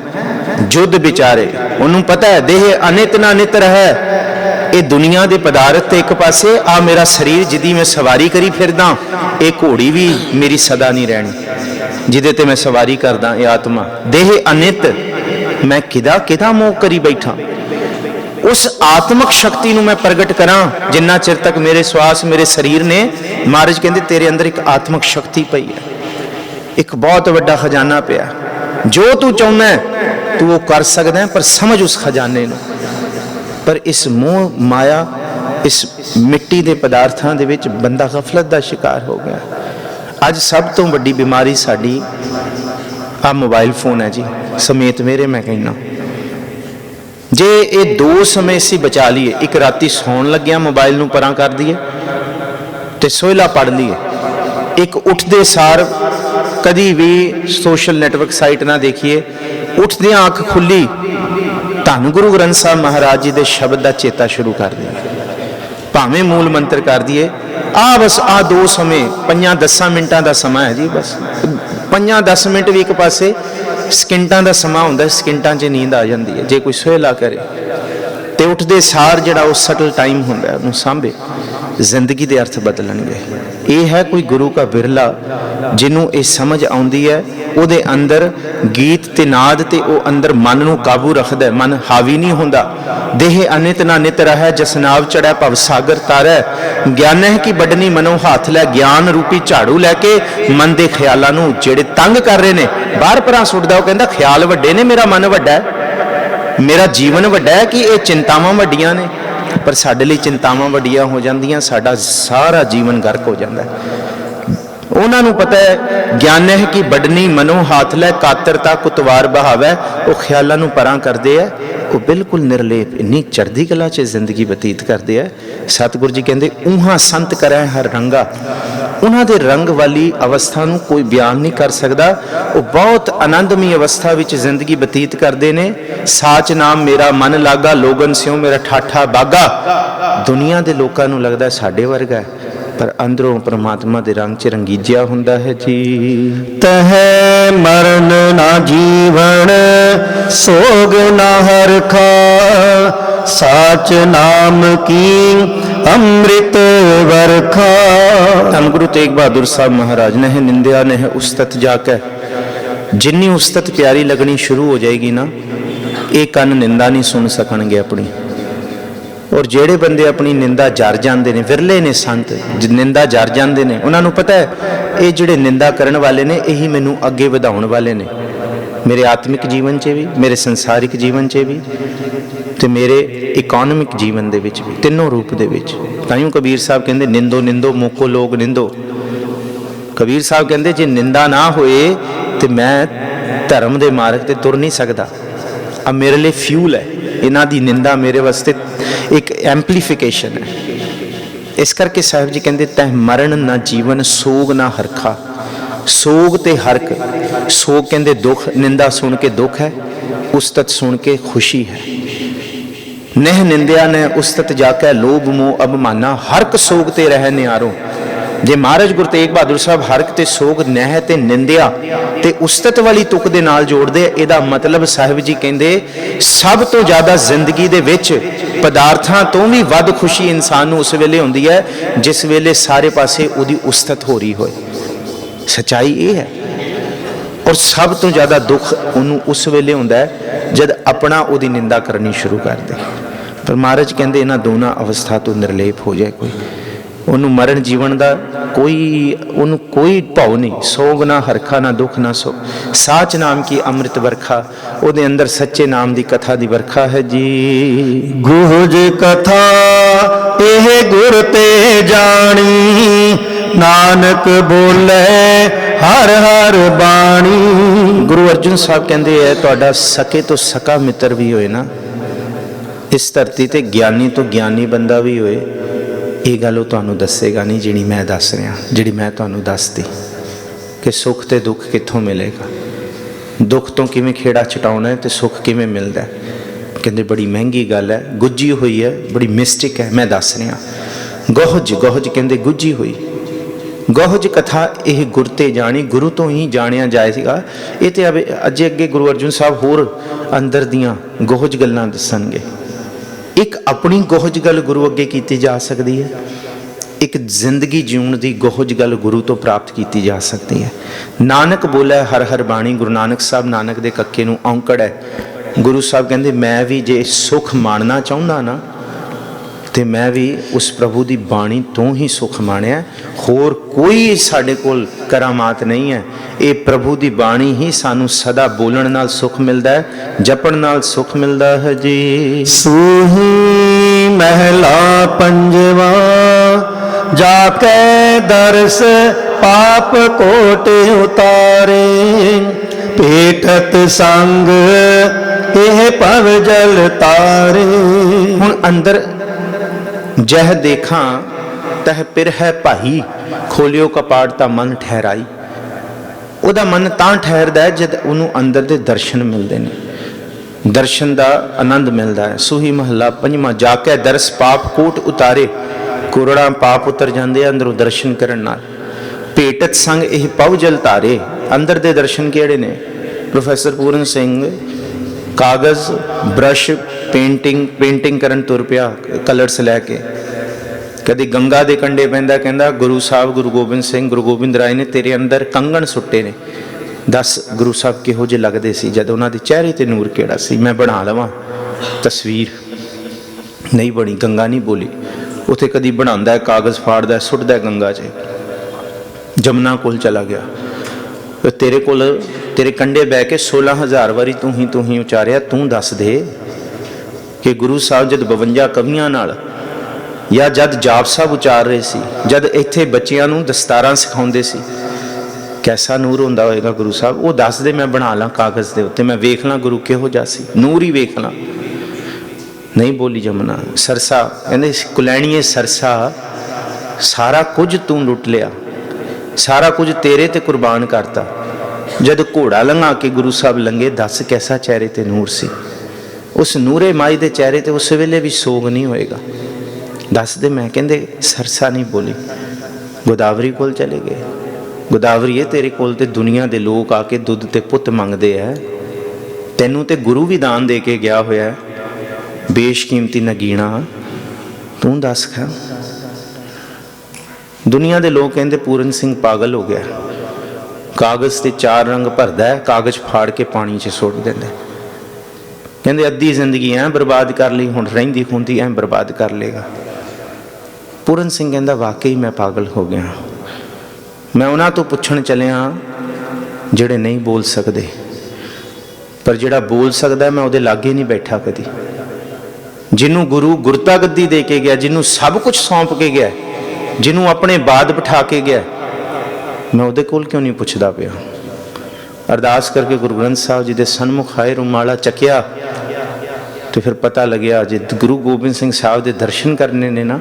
ਜੁੱਧ ਵਿਚਾਰੇ। ਉਹਨੂੰ ਪਤਾ ਹੈ ਦੇਹ ਅਨਿਤ ਨਾ ਨਿਤ ਹੈ। ਇਹ ਦੁਨੀਆ ਦੇ ਪਦਾਰਥ ਤੇ ਇੱਕ ਪਾਸੇ, ਆ ਮੇਰਾ ਸਰੀਰ ਜਿਹਦੀ ਮੈਂ ਸਵਾਰੀ ਕਰੀ ਫਿਰਦਾ, ਇਹ ਘੋੜੀ ਵੀ ਮੇਰੀ ਸਦਾ ਨਹੀਂ ਰਹਿਣੀ ਜਿਹਦੇ ਤੇ ਮੈਂ ਸਵਾਰੀ ਕਰਦਾ। ਇਹ ਆਤਮਾ ਦੇਹ ਅਨਿਤ, ਮੈਂ ਕਿਹਦਾ ਮੋਹ ਕਰੀ ਬੈਠਾ। ਉਸ ਆਤਮਕ ਸ਼ਕਤੀ ਨੂੰ ਮੈਂ ਪ੍ਰਗਟ ਕਰਾਂ ਜਿੰਨਾ ਚਿਰ ਤੱਕ ਮੇਰੇ ਸਵਾਸ, ਮੇਰੇ ਸਰੀਰ ਨੇ। ਮਹਾਰਾਜ ਕਹਿੰਦੇ ਤੇਰੇ ਅੰਦਰ ਇੱਕ ਆਤਮਕ ਸ਼ਕਤੀ ਪਈ ਹੈ, ਇੱਕ ਬਹੁਤ ਵੱਡਾ ਖਜ਼ਾਨਾ ਪਿਆ। ਜੋ ਤੂੰ ਚਾਹੁੰਦਾ ਤੂੰ ਉਹ ਕਰ ਸਕਦਾ ਹੈ, ਪਰ ਸਮਝ ਉਸ ਖਜ਼ਾਨੇ ਨੂੰ। ਪਰ ਇਸ ਮੋਹ ਮਾਇਆ, ਇਸ ਮਿੱਟੀ ਦੇ ਪਦਾਰਥਾਂ ਦੇ ਵਿੱਚ ਬੰਦਾ ਗਫਲਤ ਦਾ ਸ਼ਿਕਾਰ ਹੋ ਗਿਆ। ਅੱਜ ਸਭ ਤੋਂ ਵੱਡੀ ਬਿਮਾਰੀ ਸਾਡੀ ਆ ਮੋਬਾਈਲ ਫੋਨ ਹੈ ਜੀ, ਸਮੇਤ ਮੇਰੇ। ਮੈਂ ਕਹਿੰਦਾ ਜੇ ਇਹ ਦੋ ਸਮੇਂ ਅਸੀਂ ਬਚਾ ਲਈਏ, ਇੱਕ ਰਾਤੀ ਸੌਣ ਲੱਗਿਆ ਮੋਬਾਈਲ ਨੂੰ ਪਰਾਂ ਕਰ ਦਈਏ ਤੇ ਸੋਹਿਲਾ ਪੜ ਲਈਏ, ਇੱਕ ਉੱਠਦੇ ਸਾਰ ਕਦੀ ਵੀ ਸੋਸ਼ਲ ਨੈਟਵਰਕ ਸਾਈਟ ਨਾ ਦੇਖੀਏ, ਉੱਠਦਿਆਂ ਅੱਖ ਖੁੱਲੀ ਧੰਨ ਗੁਰੂ ਗ੍ਰੰਥ ਸਾਹਿਬ ਮਹਾਰਾਜ ਜੀ ਦੇ ਸ਼ਬਦ ਦਾ ਚੇਤਾ ਸ਼ੁਰੂ ਕਰ ਦਈਏ, ਭਾਵੇਂ ਮੂਲ ਮੰਤਰ ਕਰ ਦਈਏ। ਬਸ ਆ ਦੋ ਸਮੇਂ 5-10 ਮਿੰਟਾਂ ਦਾ ਸਮਾਂ ਹੈ ਜੀ। ਬਸ 5-10 ਮਿੰਟ ਵੀ ਇੱਕ ਪਾਸੇ, ਸਕਿੰਟਾਂ ਦਾ ਸਮਾਂ ਹੁੰਦਾ, ਸਕਿੰਟਾਂ 'ਚ ਨੀਂਦ ਆ ਜਾਂਦੀ ਹੈ ਜੇ ਕੋਈ ਸੋਹਿਲਾ ਕਰੇ। ਤੇ ਉੱਠਦੇ ਸਾਰ ਜਿਹੜਾ ਉਹ ਸਟਲ ਟਾਈਮ ਹੁੰਦਾ ਉਹਨੂੰ ਸਾਂਭੇ, ਜ਼ਿੰਦਗੀ ਦੇ ਅਰਥ ਬਦਲਣਗੇ। ਇਹ ਹੈ ਕੋਈ ਗੁਰੂ ਕਾ ਬਿਰਲਾ ਜਿਹਨੂੰ ਇਹ ਸਮਝ ਆਉਂਦੀ ਹੈ। ਉਹਦੇ ਅੰਦਰ ਗੀਤ ਤੇ ਨਾਦ ਤੇ ਉਹ ਅੰਦਰ ਮਨ ਨੂੰ ਕਾਬੂ ਰੱਖਦਾ, ਮਨ ਹਾਵੀ ਨਹੀਂ ਹੁੰਦਾ। ਦੇਹ ਅਨਿਤ ਨਾ ਨਿਤ ਰਹਿ, ਜਸਨਾਵ ਚੜ੍ਹੈ ਭਵ ਸਾਗਰ ਤਾਰੈ। ਗਿਆਨ ਹੈ ਕਿ ਵੱਡਨੀ ਮਨੋਂ ਹੱਥ ਲੈ, ਗਿਆਨ ਰੂਪੀ ਝਾੜੂ ਲੈ ਕੇ ਮਨ ਦੇ ਖਿਆਲਾਂ ਨੂੰ ਜਿਹੜੇ ਤੰਗ ਕਰ ਰਹੇ ਨੇ ਬਾਹਰ ਪਰਾਂ ਸੁੱਟਦਾ। ਉਹ ਕਹਿੰਦਾ ਖਿਆਲ ਵੱਡੇ ਨੇ, ਮੇਰਾ ਮਨ ਵੱਡਾ ਹੈ, ਮੇਰਾ ਜੀਵਨ ਵੱਡਾ ਹੈ, ਕਿ ਇਹ ਚਿੰਤਾਵਾਂ ਵੱਡੀਆਂ ਨੇ। ਪਰ ਸਾਡੇ ਲਈ ਚਿੰਤਾਵਾਂ ਵੱਡੀਆਂ ਹੋ ਜਾਂਦੀਆਂ, ਸਾਡਾ ਸਾਰਾ ਜੀਵਨ ਗਰਕ ਹੋ ਜਾਂਦਾ। ਉਹਨਾਂ ਨੂੰ ਪਤਾ ਹੈ ਗਿਆਨ ਹੈ ਕਿ ਵੱਡਨੀ ਮਨੋਂ ਹੱਥ ਲੈ, ਕਾਤਰਤਾ ਕੁਤਵਾਰ ਬਹਾਵੈ। ਉਹ ਖਿਆਲਾਂ ਨੂੰ ਪਰਾਂ ਕਰਦੇ ਆ, ਉਹ ਬਿਲਕੁਲ ਨਿਰਲੇਪ ਇੰਨੀ ਚੜ੍ਹਦੀ ਕਲਾ 'ਚ ਜ਼ਿੰਦਗੀ ਬਤੀਤ ਕਰਦੇ ਆ। ਸਤਿਗੁਰੂ ਜੀ ਕਹਿੰਦੇ ਊਹਾਂ ਸੰਤ ਕਰੈ ਹਰ ਰੰਗਾ। ਉਹਨਾਂ ਦੇ ਰੰਗ ਵਾਲੀ ਅਵਸਥਾ ਨੂੰ ਕੋਈ ਬਿਆਨ ਨਹੀਂ ਕਰ ਸਕਦਾ। ਉਹ ਬਹੁਤ ਆਨੰਦਮਈ ਅਵਸਥਾ ਵਿੱਚ ਜ਼ਿੰਦਗੀ ਬਤੀਤ ਕਰਦੇ ਨੇ। ਸਾਚ ਨਾਮ ਮੇਰਾ ਮਨ ਲਾਗਾ, ਲੋਗਨ ਸਿਓ ਮੇਰਾ ਠਾਠਾ ਬਾਗਾ। ਦੁਨੀਆ ਦੇ ਲੋਕਾਂ ਨੂੰ ਲੱਗਦਾ ਸਾਡੇ ਵਰਗਾ ਹੈ, ਪਰ ਅੰਦਰੋਂ ਪ੍ਰਮਾਤਮਾ ਦੇ ਰੰਗ 'ਚ ਰੰਗੀਜਿਆ ਹੁੰਦਾ ਹੈ ਜੀ। ਤਹਿ ਮਰਨ ਨਾ ਜੀਵਨ, ਸੋਗ ਨਾ ਹਰਖਾ। ਸਾਚ ਨਾਮ ਕੀ ਅੰਮ੍ਰਿਤ ਵਰਖਾ। ਧੰਨ ਗੁਰੂ ਤੇਗ ਬਹਾਦਰ ਸਾਹਿਬ ਮਹਾਰਾਜ ਨੇ ਨਿੰਦਿਆ ਨੇ ਉਸਤਤ ਜਾ ਕੇ, ਜਿੰਨੀ ਉਸਤਤ ਪਿਆਰੀ ਲੱਗਣੀ ਸ਼ੁਰੂ ਹੋ ਜਾਏਗੀ ਨਾ, ਇਹ ਕੰਨ ਨਿੰਦਾ ਨਹੀਂ ਸੁਣ ਸਕਣਗੇ ਆਪਣੀ। ਔਰ ਜਿਹੜੇ ਬੰਦੇ ਆਪਣੀ ਨਿੰਦਾ ਜਰ ਜਾਂਦੇ ਨੇ, ਵਿਰਲੇ ਨੇ ਸੰਤ ਨਿੰਦਾ ਜਰ ਜਾਂਦੇ ਨੇ। ਉਹਨਾਂ ਨੂੰ ਪਤਾ ਹੈ ਇਹ ਜਿਹੜੇ ਨਿੰਦਾ ਕਰਨ ਵਾਲੇ ਨੇ, ਇਹੀ ਮੈਨੂੰ ਅੱਗੇ ਵਧਾਉਣ ਵਾਲੇ ਨੇ, ਮੇਰੇ ਆਤਮਿਕ ਜੀਵਨ 'ਚ ਵੀ, ਮੇਰੇ ਸੰਸਾਰਿਕ ਜੀਵਨ 'ਚ ਵੀ, ਤੇ ਮੇਰੇ ਇਕੋਨੋਮਿਕ ਜੀਵਨ ਦੇ ਵਿੱਚ ਵੀ, ਤਿੰਨੋਂ ਰੂਪ ਦੇ ਵਿੱਚ। ਤਾਈਓ ਕਬੀਰ ਸਾਹਿਬ ਕਹਿੰਦੇ ਨਿੰਦੋ ਨਿੰਦੋ ਮੋਕੋ ਲੋਕ ਨਿੰਦੋ। ਕਬੀਰ ਸਾਹਿਬ ਕਹਿੰਦੇ ਜੇ ਨਿੰਦਾ ਨਾ ਹੋਏ ਤੇ ਮੈਂ ਧਰਮ ਦੇ ਮਾਰਗ ਤੇ ਤੁਰ ਨਹੀਂ ਸਕਦਾ। ਆ ਮੇਰੇ ਲਈ ਫਿਊਲ ਹੈ, ਇਹਨਾਂ ਦੀ ਨਿੰਦਾ ਮੇਰੇ ਵਾਸਤੇ ਇੱਕ ਐਂਪਲੀਫਿਕੇਸ਼ਨ ਹੈ। ਇਸ ਕਰਕੇ ਸਾਹਿਬ ਜੀ ਕਹਿੰਦੇ ਤਹਿ ਮਰਨ ਨਾ ਜੀਵਨ, ਸੋਗ ਨਾ ਹਰਖਾ। ਸੋਗ ਤੇ ਹਰਖ, ਸੋਗ ਕਹਿੰਦੇ ਦੁੱਖ, ਨਿੰਦਾ ਸੁਣ ਕੇ ਦੁੱਖ ਹੈ, ਉਸਤਤ ਸੁਣ ਕੇ ਖੁਸ਼ੀ ਹੈ। ਨਹਿ ਨਿੰਦਿਆ ਨੇ ਉਸਤਤ ਜਾ ਕੇ, ਲੋਭ ਮੋਹ ਅਭਮਾਨਾ। ਹਰਕ ਸੋਗ ਤੇ ਰਹਿ ਨਿਆਰੋ। ਜੇ ਮਹਾਰਾਜ ਗੁਰੂ ਤੇਗ ਬਹਾਦਰ ਸਾਹਿਬ ਹਰਕ ਤੇ ਸੋਗ, ਨਹਿ ਤੇ ਨਿੰਦਿਆ ਤੇ ਉਸਤਤ ਵਾਲੀ ਤੁਕ ਦੇ ਨਾਲ ਜੋੜਦੇ, ਇਹਦਾ ਮਤਲਬ ਸਾਹਿਬ ਜੀ ਕਹਿੰਦੇ ਸਭ ਤੋਂ ਜ਼ਿਆਦਾ ਜ਼ਿੰਦਗੀ ਦੇ ਵਿੱਚ ਪਦਾਰਥਾਂ ਤੋਂ ਵੀ ਵੱਧ ਖੁਸ਼ੀ ਇਨਸਾਨ ਨੂੰ ਉਸ ਵੇਲੇ ਹੁੰਦੀ ਹੈ ਜਿਸ ਵੇਲੇ ਸਾਰੇ ਪਾਸੇ ਉਹਦੀ ਉਸਤਤ ਹੋ ਰਹੀ ਹੋਏ। ਸੱਚਾਈ ਇਹ ਹੈ। ਔਰ ਸਭ ਤੋਂ ਜ਼ਿਆਦਾ ਦੁੱਖ ਉਹਨੂੰ ਉਸ ਵੇਲੇ ਹੁੰਦਾ ਹੈ ਜਦ ਆਪਣਾ ਉਹਦੀ ਨਿੰਦਾ ਕਰਨੀ ਸ਼ੁਰੂ ਕਰ ਦੇ। ਪਰ ਮਹਾਰਾਜ ਕਹਿੰਦੇ ਇਹਨਾਂ ਦੋਨਾਂ ਅਵਸਥਾ ਤੋਂ ਨਿਰਲੇਪ ਹੋ ਜਾਏ ਕੋਈ, ਉਹਨੂੰ ਮਰਨ ਜੀਵਨ ਦਾ ਉਹਨੂੰ ਕੋਈ ਭਾਵ ਨਹੀਂ। ਸੋਗ ਨਾ ਹਰਖਾ, ਨਾ ਦੁੱਖ ਨਾ ਸੋ। ਸਾਚ ਨਾਮ ਕੀ ਅੰਮ੍ਰਿਤ ਵਰਖਾ। ਉਹਦੇ ਅੰਦਰ ਸੱਚੇ ਨਾਮ ਦੀ ਕਥਾ ਦੀ ਵਰਖਾ ਹੈ ਜੀ। ਗੁਹਜ ਕਥਾ ਇਹ ਗੁਰ ਤੇ ਜਾਣੀ, ਨਾਨਕ ਬੋਲੇ ਹਰ ਹਰ ਬਾਣੀ। ਗੁਰੂ ਅਰਜਨ ਸਾਹਿਬ ਕਹਿੰਦੇ ਹੈ ਤੁਹਾਡਾ ਸਕੇ ਤੋਂ ਸਕਾ ਮਿੱਤਰ ਵੀ ਹੋਏ ਨਾ, ਇਸ ਧਰਤੀ ਤੇ ਗਿਆਨੀ ਤੋਂ ਗਿਆਨੀ ਬੰਦਾ ਵੀ ਹੋਏ, ਇਹ ਗੱਲ ਉਹ ਤੁਹਾਨੂੰ ਦੱਸੇਗਾ ਨਹੀਂ ਜਿਹੜੀ ਮੈਂ ਦੱਸ ਰਿਹਾ, ਜਿਹੜੀ ਮੈਂ ਤੁਹਾਨੂੰ ਦੱਸਦੀ ਕਿ ਸੁੱਖ ਤੇ ਦੁੱਖ ਕਿੱਥੋਂ ਮਿਲੇਗਾ, ਦੁੱਖ ਤੋਂ ਕਿਵੇਂ ਖੇੜਾ ਛਡਾਉਣਾ ਹੈ ਤੇ ਸੁੱਖ ਕਿਵੇਂ ਮਿਲਦਾ ਹੈ। कहते बड़ी महंगी गल है, गुज्जी हुई है, बड़ी मिस्टिक है। मैं दस रहा गोहज गोहज कहते गुज्जी हुई गोहज कथा यह गुर ते जानी, गुरु तो ही जानिया जाएगा। ये तो अजे अगे गुरु अर्जुन साहब होर अंदर दियाँ गोहज गल्लां दसणगे। एक अपनी गोहज गल गुरु अगे की जा सकती है, एक जिंदगी जीवन की गोहज गल गुरु तो प्राप्त की जा सकती है। नानक बोला हर हर बाणी, गुरु नानक साहब नानक दे कक्के नूं औंकड़ है। गुरु साहब कहते मैं भी जे सुख माणना चाहुंदा ना तो मैं भी उस प्रभु की बाणी तो ही सुख माणिया, होर कोई साडे कोल करामात नहीं है। ये प्रभु की बाणी ही सानू सदा बोलण नाल सुख मिलता है, जपण नाल सुख मिलता है जी। सूही महला पंजवा जाके दर्श पाप कोट उतारे, पेटत संग यह पव जल तारे। हुण अंदर जह देखा तह पिर है भाई, खोलियो कपाट ता मन ठहराई। ਉਹਦਾ मन ਤਾਂ ठहरदा है जद ਉਹਨੂੰ अंदर ਦੇ दर्शन मिलते हैं, दर्शन का आनंद मिलता है। सूही महला पंजवा जाके दर्श पाप कोट उतारे, कुरड़ा पाप उतर जाते अंदरों दर्शन करन नाल। भेटत संग यह पव जल तारे, अंदर दे दर्शन किहड़े ने? प्रोफैसर पूरन सिंह कागज़ ब्रश पेंटिंग करन तुर पिया, कलर्स लैके। कभी गंगा के कंढे पैंदा, कहंदा गुरु साहब गुरु गोबिंद सिंह गुरु गोबिंद राय ने तेरे अंदर कंगण सुट्टे ने। दस गुरु साहब किहो जे लगदे सी जद उन्हां दे चेहरे ते नूर किहड़ा सी। मैं बना लवां तस्वीर, नहीं बनी, गंगा नहीं बोली। उत्थे कदी बनांदा है, कागज़ फाड़दा, सुट्टदा गंगा च, जमुना कोल चला गया। तेरे कोल तेरे कंढे बह के 16,000 वारी तू ही उचारिया, तू दस दे कि गुरु साहब जद 52 कवियां नाल या जद जाप साहब उचार रहे सी, जद इत्थे बच्चियां नूं दस्तारां सिखाउंदे सी, कैसा नूर हुंदा होएगा गुरु साहब। वो दस दे, मैं बना ला कागज़ दे उत्ते, मैं वेख ला गुरु किहो जा सी, नूर ही वेख ला। नहीं बोली जमुना। सरसा कहंदे कुलैणीए सरसा, सारा कुछ तू लुट लिया, सारा कुछ तेरे ते कुर्बान करता। जद घोड़ा लंघा के गुरु साहब लंघे, दस कैसा चेहरे ते नूर सी। उस नूरे माई दे चेहरे ते उस वेले भी सोग नहीं होएगा। दस दे। मैं कहंदे सरसा नहीं बोली, गोदावरी कोल चले गए। गोदावरी है तेरे कोल ते दुनिया दे लोग आके दुध ते पुत मंगते हैं, तैनू ते गुरु भी दान दे के गया होया है, बेशकीमती नगीना, तू दस खा। दुनिया के लोग कहते पूरन सिंह पागल हो गया, कागज़ से 4 रंग भरदा है, कागज़ फाड़ के पानी च सुट देंदा। कहते अद्धी जिंदगी ऐ बर्बाद कर ली, हुण रहिंदी खुंदी ऐ बर्बाद कर लेगा। पूरन सिंह कहता वाकई मैं पागल हो गया। मैं उन्हां तो पुछण चलिया जिहड़े नहीं बोल सकते, पर जिहड़ा बोल सकदा मैं उहदे लागे नहीं बैठा कदी। जिन्हों गुरु गुरता गद्दी दे के गया, जिन्हों सब कुछ सौंप के गया, जिन्हों अपने बाद बिठा के गया, मैं उहदे कोल क्यों नहीं पुछदा पिया। अरदास करके गुरु ग्रंथ साहब जी के सन्मुख आए, रुमाला चकिया तो फिर पता लग्या जे गुरु गोबिंद सिंह साहब के दर्शन करने ने ना,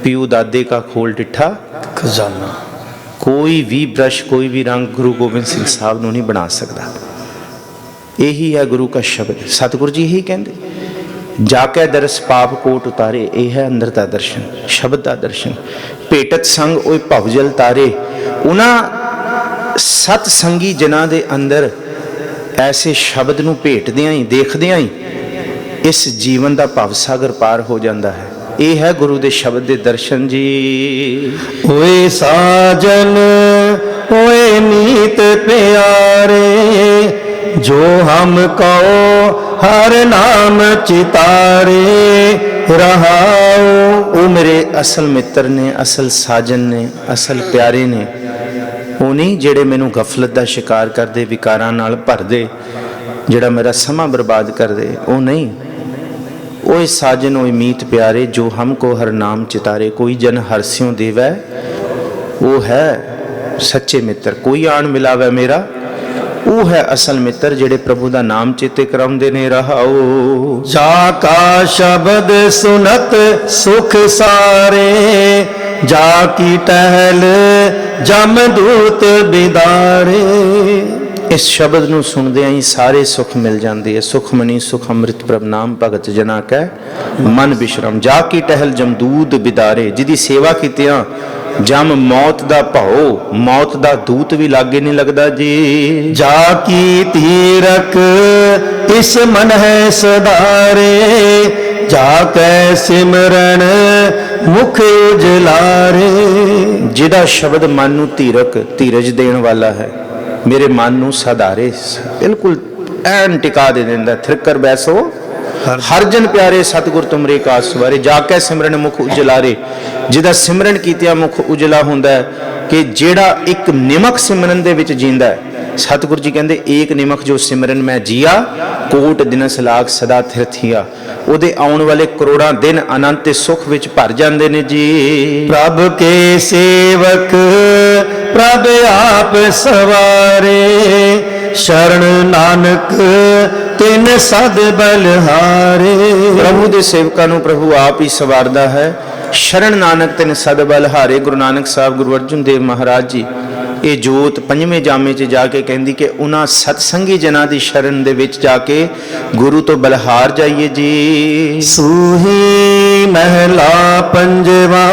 पिऊ दादे का खोल डिठा खजाना। कोई भी ब्रश कोई भी रंग गुरु गोबिंद सिंह साहब को नहीं बना सकता। यही है गुरु का शब्द। सतगुरु जी यही कहते जाके दरस पाप कोट उतारे, यह है अंदर का दर्शन, शब्द का दर्शन। भेटत संग ओए भवजल तारे, उन्हां सतसंगी जिन्हां दे अंदर ऐसे शब्द नूं भेटदियां ही देखदियां ही इस जीवन का भवसागर पार हो जाता है। ये है गुरु दे शब्द दे दर्शन जी। ओए साजन ओए नीत प्यारे, जो हम कहो हर नाम चितारे रहाओ। वो मेरे असल मित्र ने, असल साजन ने, असल प्यारे ने। वो नहीं जेड़े मैनू गफलत का शिकार करते, विकारां नाल भरदे, जेड़ा मेरा समा बर्बाद कर दे, वो नहीं। ओए साजन ओए मीत प्यारे, जो हमको हर नाम चितारे। कोई जन हरस्यों देवै, वो है सच्चे मित्र। कोई आन मिलावै मेरा, वो है असल मित्र, जेड़े प्रभु का नाम चेते कराउंदे ने। रहाओ जाका शब्द सुनत सुख सारे, जाकी टहल जमदूत बिदारे। इस शब्द ਨੂੰ ਸੁਣਦਿਆਂ ਹੀ ਸਾਰੇ ਸੁਖ ਮਿਲ ਜਾਂਦੇ ਹੈ। ਸੁਖਮਨੀ ਸੁਖ ਅੰਮ੍ਰਿਤ ਪ੍ਰਭ ਨਾਮ ਭਗਤ ਜਨਾ ਕੈ ਮਨ ਬਿਸ਼ਰਮ। ਜਾ ਕੀ ਟਹਿਲ ਜਮਦੂਤ ਬਿਦਾਰੇ, ਜਿਹਦੀ ਸੇਵਾ ਕੀਤਿਆਂ ਜਮ ਮੌਤ ਦਾ ਭਉ, ਮੌਤ ਦਾ ਦੂਤ ਵੀ ਲਾਗੇ ਨਹੀਂ ਲੱਗਦਾ ਜੀ। ਜਾ ਕੀ ਤੀਰਕ ਇਸ ਮਨ ਹੈ ਸਦਾਰੇ, ਜਾ ਕੈ ਸਿਮਰਨ ਮੁਖ ਉਜਲਾਰੇ। ਜਿਹਦਾ ਸ਼ਬਦ ਮਨ ਨੂੰ ਧੀਰਜ ਦੇਣ ਵਾਲਾ ਹੈ, ਮੇਰੇ ਮਨ ਨੂੰ ਸਦਾਰੇ ਬਿਲਕੁਲ ਐਨ ਟਿਕਾ ਦੇ ਦਿੰਦਾ। ਥਿਰਕਰ ਬੈਸੋ ਹਰ ਜਨ ਪਿਆਰੇ, ਸਤਿਗੁਰ ਤੁਮਰੇ ਕਾਜ ਸਵਾਰੇ। ਜਾ ਕੇ ਸਿਮਰਨ ਮੁਖ ਉਜਲਾਰੇ, ਜਿਹਦਾ ਸਿਮਰਨ ਕੀਤਿਆਂ ਮੁਖ ਉਜਲਾ ਹੁੰਦਾ ਹੈ, ਕਿ ਜਿਹੜਾ ਇੱਕ ਨਿਮਕ ਸਿਮਰਨ ਦੇ ਵਿੱਚ ਜੀਂਦਾ ਹੈ। ਸਤਿਗੁਰ ਜੀ ਕਹਿੰਦੇ ਏਕ ਨਿਮਕ ਜੋ ਸਿਮਰਨ ਮੈਂ ਜੀਆ, ਕੋਟ ਦਿਨਸ ਲਾਗ ਸਦਾ ਥਿਰਥੀਆ। ਉਹਦੇ ਆਉਣ ਵਾਲੇ ਕਰੋੜਾਂ ਦਿਨ ਅਨੰਤ ਤੇ ਸੁਖ ਵਿੱਚ ਭਰ ਜਾਂਦੇ ਨੇ ਜੀ। ਪ੍ਰਭ ਕੇ ਸੇਵਕ ਪ੍ਰਭ ਆਪ ਸਵਾਰੇ, ਸ਼ਰਨ ਨਾਨਕ ਤਿਨ ਸਦ ਬਲਹਾਰੇ। ਪ੍ਰਭੂ ਦੇ ਸੇਵਕਾਂ ਨੂੰ ਪ੍ਰਭੂ ਆਪ ਹੀ ਸਵਾਰਦਾ ਹੈ। ਸ਼ਰਨ ਨਾਨਕ ਤਿਨ ਸਦ ਬਲਹਾਰੇ। ਗੁਰੂ ਨਾਨਕ ਸਾਹਿਬ ਗੁਰੂ ਅਰਜਨ ਦੇਵ ਮਹਾਰਾਜ ਜੀ ਇਹ ਜੋਤ ਪੰਜਵੇਂ ਜਾਮੇ 'ਚ ਜਾ ਕੇ ਕਹਿੰਦੀ ਕਿ ਉਹਨਾਂ ਸਤਸੰਗੀ ਜਨਾਂ ਦੀ ਸ਼ਰਨ ਦੇ ਵਿੱਚ ਜਾ ਕੇ ਗੁਰੂ ਤੋਂ ਬਲਹਾਰ ਜਾਈਏ ਜੀ। ਸੂਹੀ ਮਹਿਲਾ ਪੰਜਵਾ,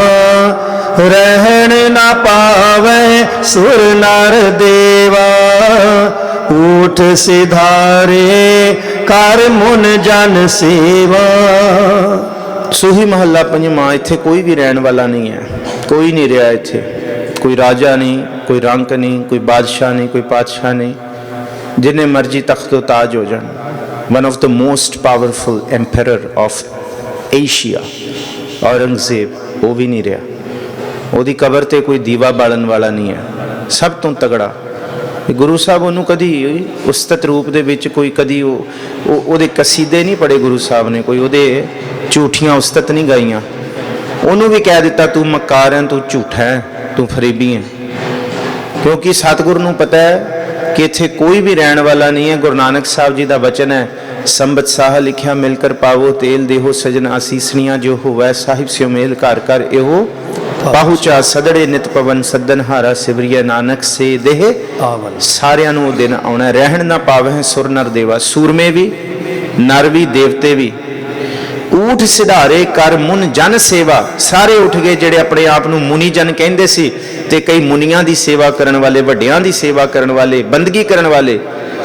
ਰਹਿਣ ਨਾ ਪਾਵੇ ਸੁਰ ਨਰ ਦੇਵਾ, ਊਠ ਸਿਧਾਰੇ ਕਰ ਮੁਨ ਜਨ ਸੇਵਾ। ਸੂਹੀ ਮਹੱਲਾ ਪੰਜਵਾਂ। ਇੱਥੇ ਕੋਈ ਵੀ ਰਹਿਣ ਵਾਲਾ ਨਹੀਂ ਹੈ, ਕੋਈ ਨਹੀਂ ਰਿਹਾ ਇੱਥੇ। ਕੋਈ ਰਾਜਾ ਨਹੀਂ, ਕੋਈ ਰੰਕ ਨਹੀਂ, ਕੋਈ ਬਾਦਸ਼ਾਹ ਨਹੀਂ, ਕੋਈ ਪਾਤਸ਼ਾਹ ਨਹੀਂ। ਜਿੰਨੇ ਮਰਜੀ ਤਖਤੋ ਤਾਜ ਹੋ ਜਾਣ। One of the most powerful emperor of Asia Aurangzeb, ਉਹ ਵੀ ਨਹੀਂ ਰਿਹਾ। ਉਹਦੀ ਕਬਰ ਤੇ ਕੋਈ ਦੀਵਾ ਬਾਲਣ ਵਾਲਾ ਨਹੀਂ ਹੈ। ਸਭ ਤੋਂ ਤਗੜਾ ਗੁਰੂ ਸਾਹਿਬ ਉਹਨੂੰ ਕਦੀ ਉਸਤਤ ਰੂਪ ਦੇ ਵਿੱਚ ਕੋਈ ਕਦੀ ਉਹਦੇ ਕਸੀਦੇ ਨਹੀਂ ਪੜ੍ਹੇ ਗੁਰੂ ਸਾਹਿਬ ਨੇ, ਕੋਈ ਉਹਦੇ ਝੂਠੀਆਂ ਉਸਤਤ ਨਹੀਂ ਗਾਈਆਂ। ਉਹਨੂੰ ਵੀ ਕਹਿ ਦਿੱਤਾ ਤੂੰ ਮਕਾਰ ਹੈ, ਤੂੰ ਝੂਠਾ ਹੈ, ਤੂੰ ਫਰੇਬੀ ਹੈ। ਕਿਉਂਕਿ ਸਤਿਗੁਰ ਨੂੰ ਪਤਾ ਹੈ ਕਿ ਇੱਥੇ ਕੋਈ ਵੀ ਰਹਿਣ ਵਾਲਾ ਨਹੀਂ ਹੈ। ਗੁਰੂ ਨਾਨਕ ਸਾਹਿਬ ਜੀ ਦਾ ਬਚਨ ਹੈ, ਸੰਬਤ ਸਾਹ ਲਿਖਿਆ ਮਿਲ ਕਰ ਪਾਵੋ ਤੇਲ ਦੇਹੋ ਸਜਨ ਆਸੀਸਣੀਆਂ, ਜੋ ਹੋਵੈ ਸਾਹਿਬ ਸਿਓ ਮੇਲ ਘਰ ਘਰ ਇਹੋ ਪਾਹੁਚਾ ਸਦੜੇ ਨਿਤ ਪਵਨ ਸੱਦਨ ਹਾਰਾ ਸਿਵਰੀਏ ਨਾਨਕ ਸੇ ਦੇਹ ਆਵਨ। ਸਾਰਿਆਂ ਨੂੰ ਉਹ ਦਿਨ ਆਉਣਾ, ਰਹਿਣ ਨਾ ਪਾਵਹਿ ਸੁਰ ਨਰ ਦੇਵਾ। ਸੂਰਮੇ ਵੀ, ਨਰ ਵੀ, ਦੇਵਤੇ ਵੀ। ਊਠ ਸਿਧਾਰੇ ਕਰ ਮੁਨ ਜਨ ਸੇਵਾ। ਸਾਰੇ ਉੱਠ ਗਏ ਜਿਹੜੇ ਆਪਣੇ ਆਪ ਨੂੰ ਮੁਨੀ ਜਨ ਕਹਿੰਦੇ ਸੀ, ਤੇ ਕਈ ਮੁਨੀਆਂ ਦੀ ਸੇਵਾ ਕਰਨ ਵਾਲੇ, ਵੱਡਿਆਂ ਦੀ ਸੇਵਾ ਕਰਨ ਵਾਲੇ, ਬੰਦਗੀ ਕਰਨ ਵਾਲੇ।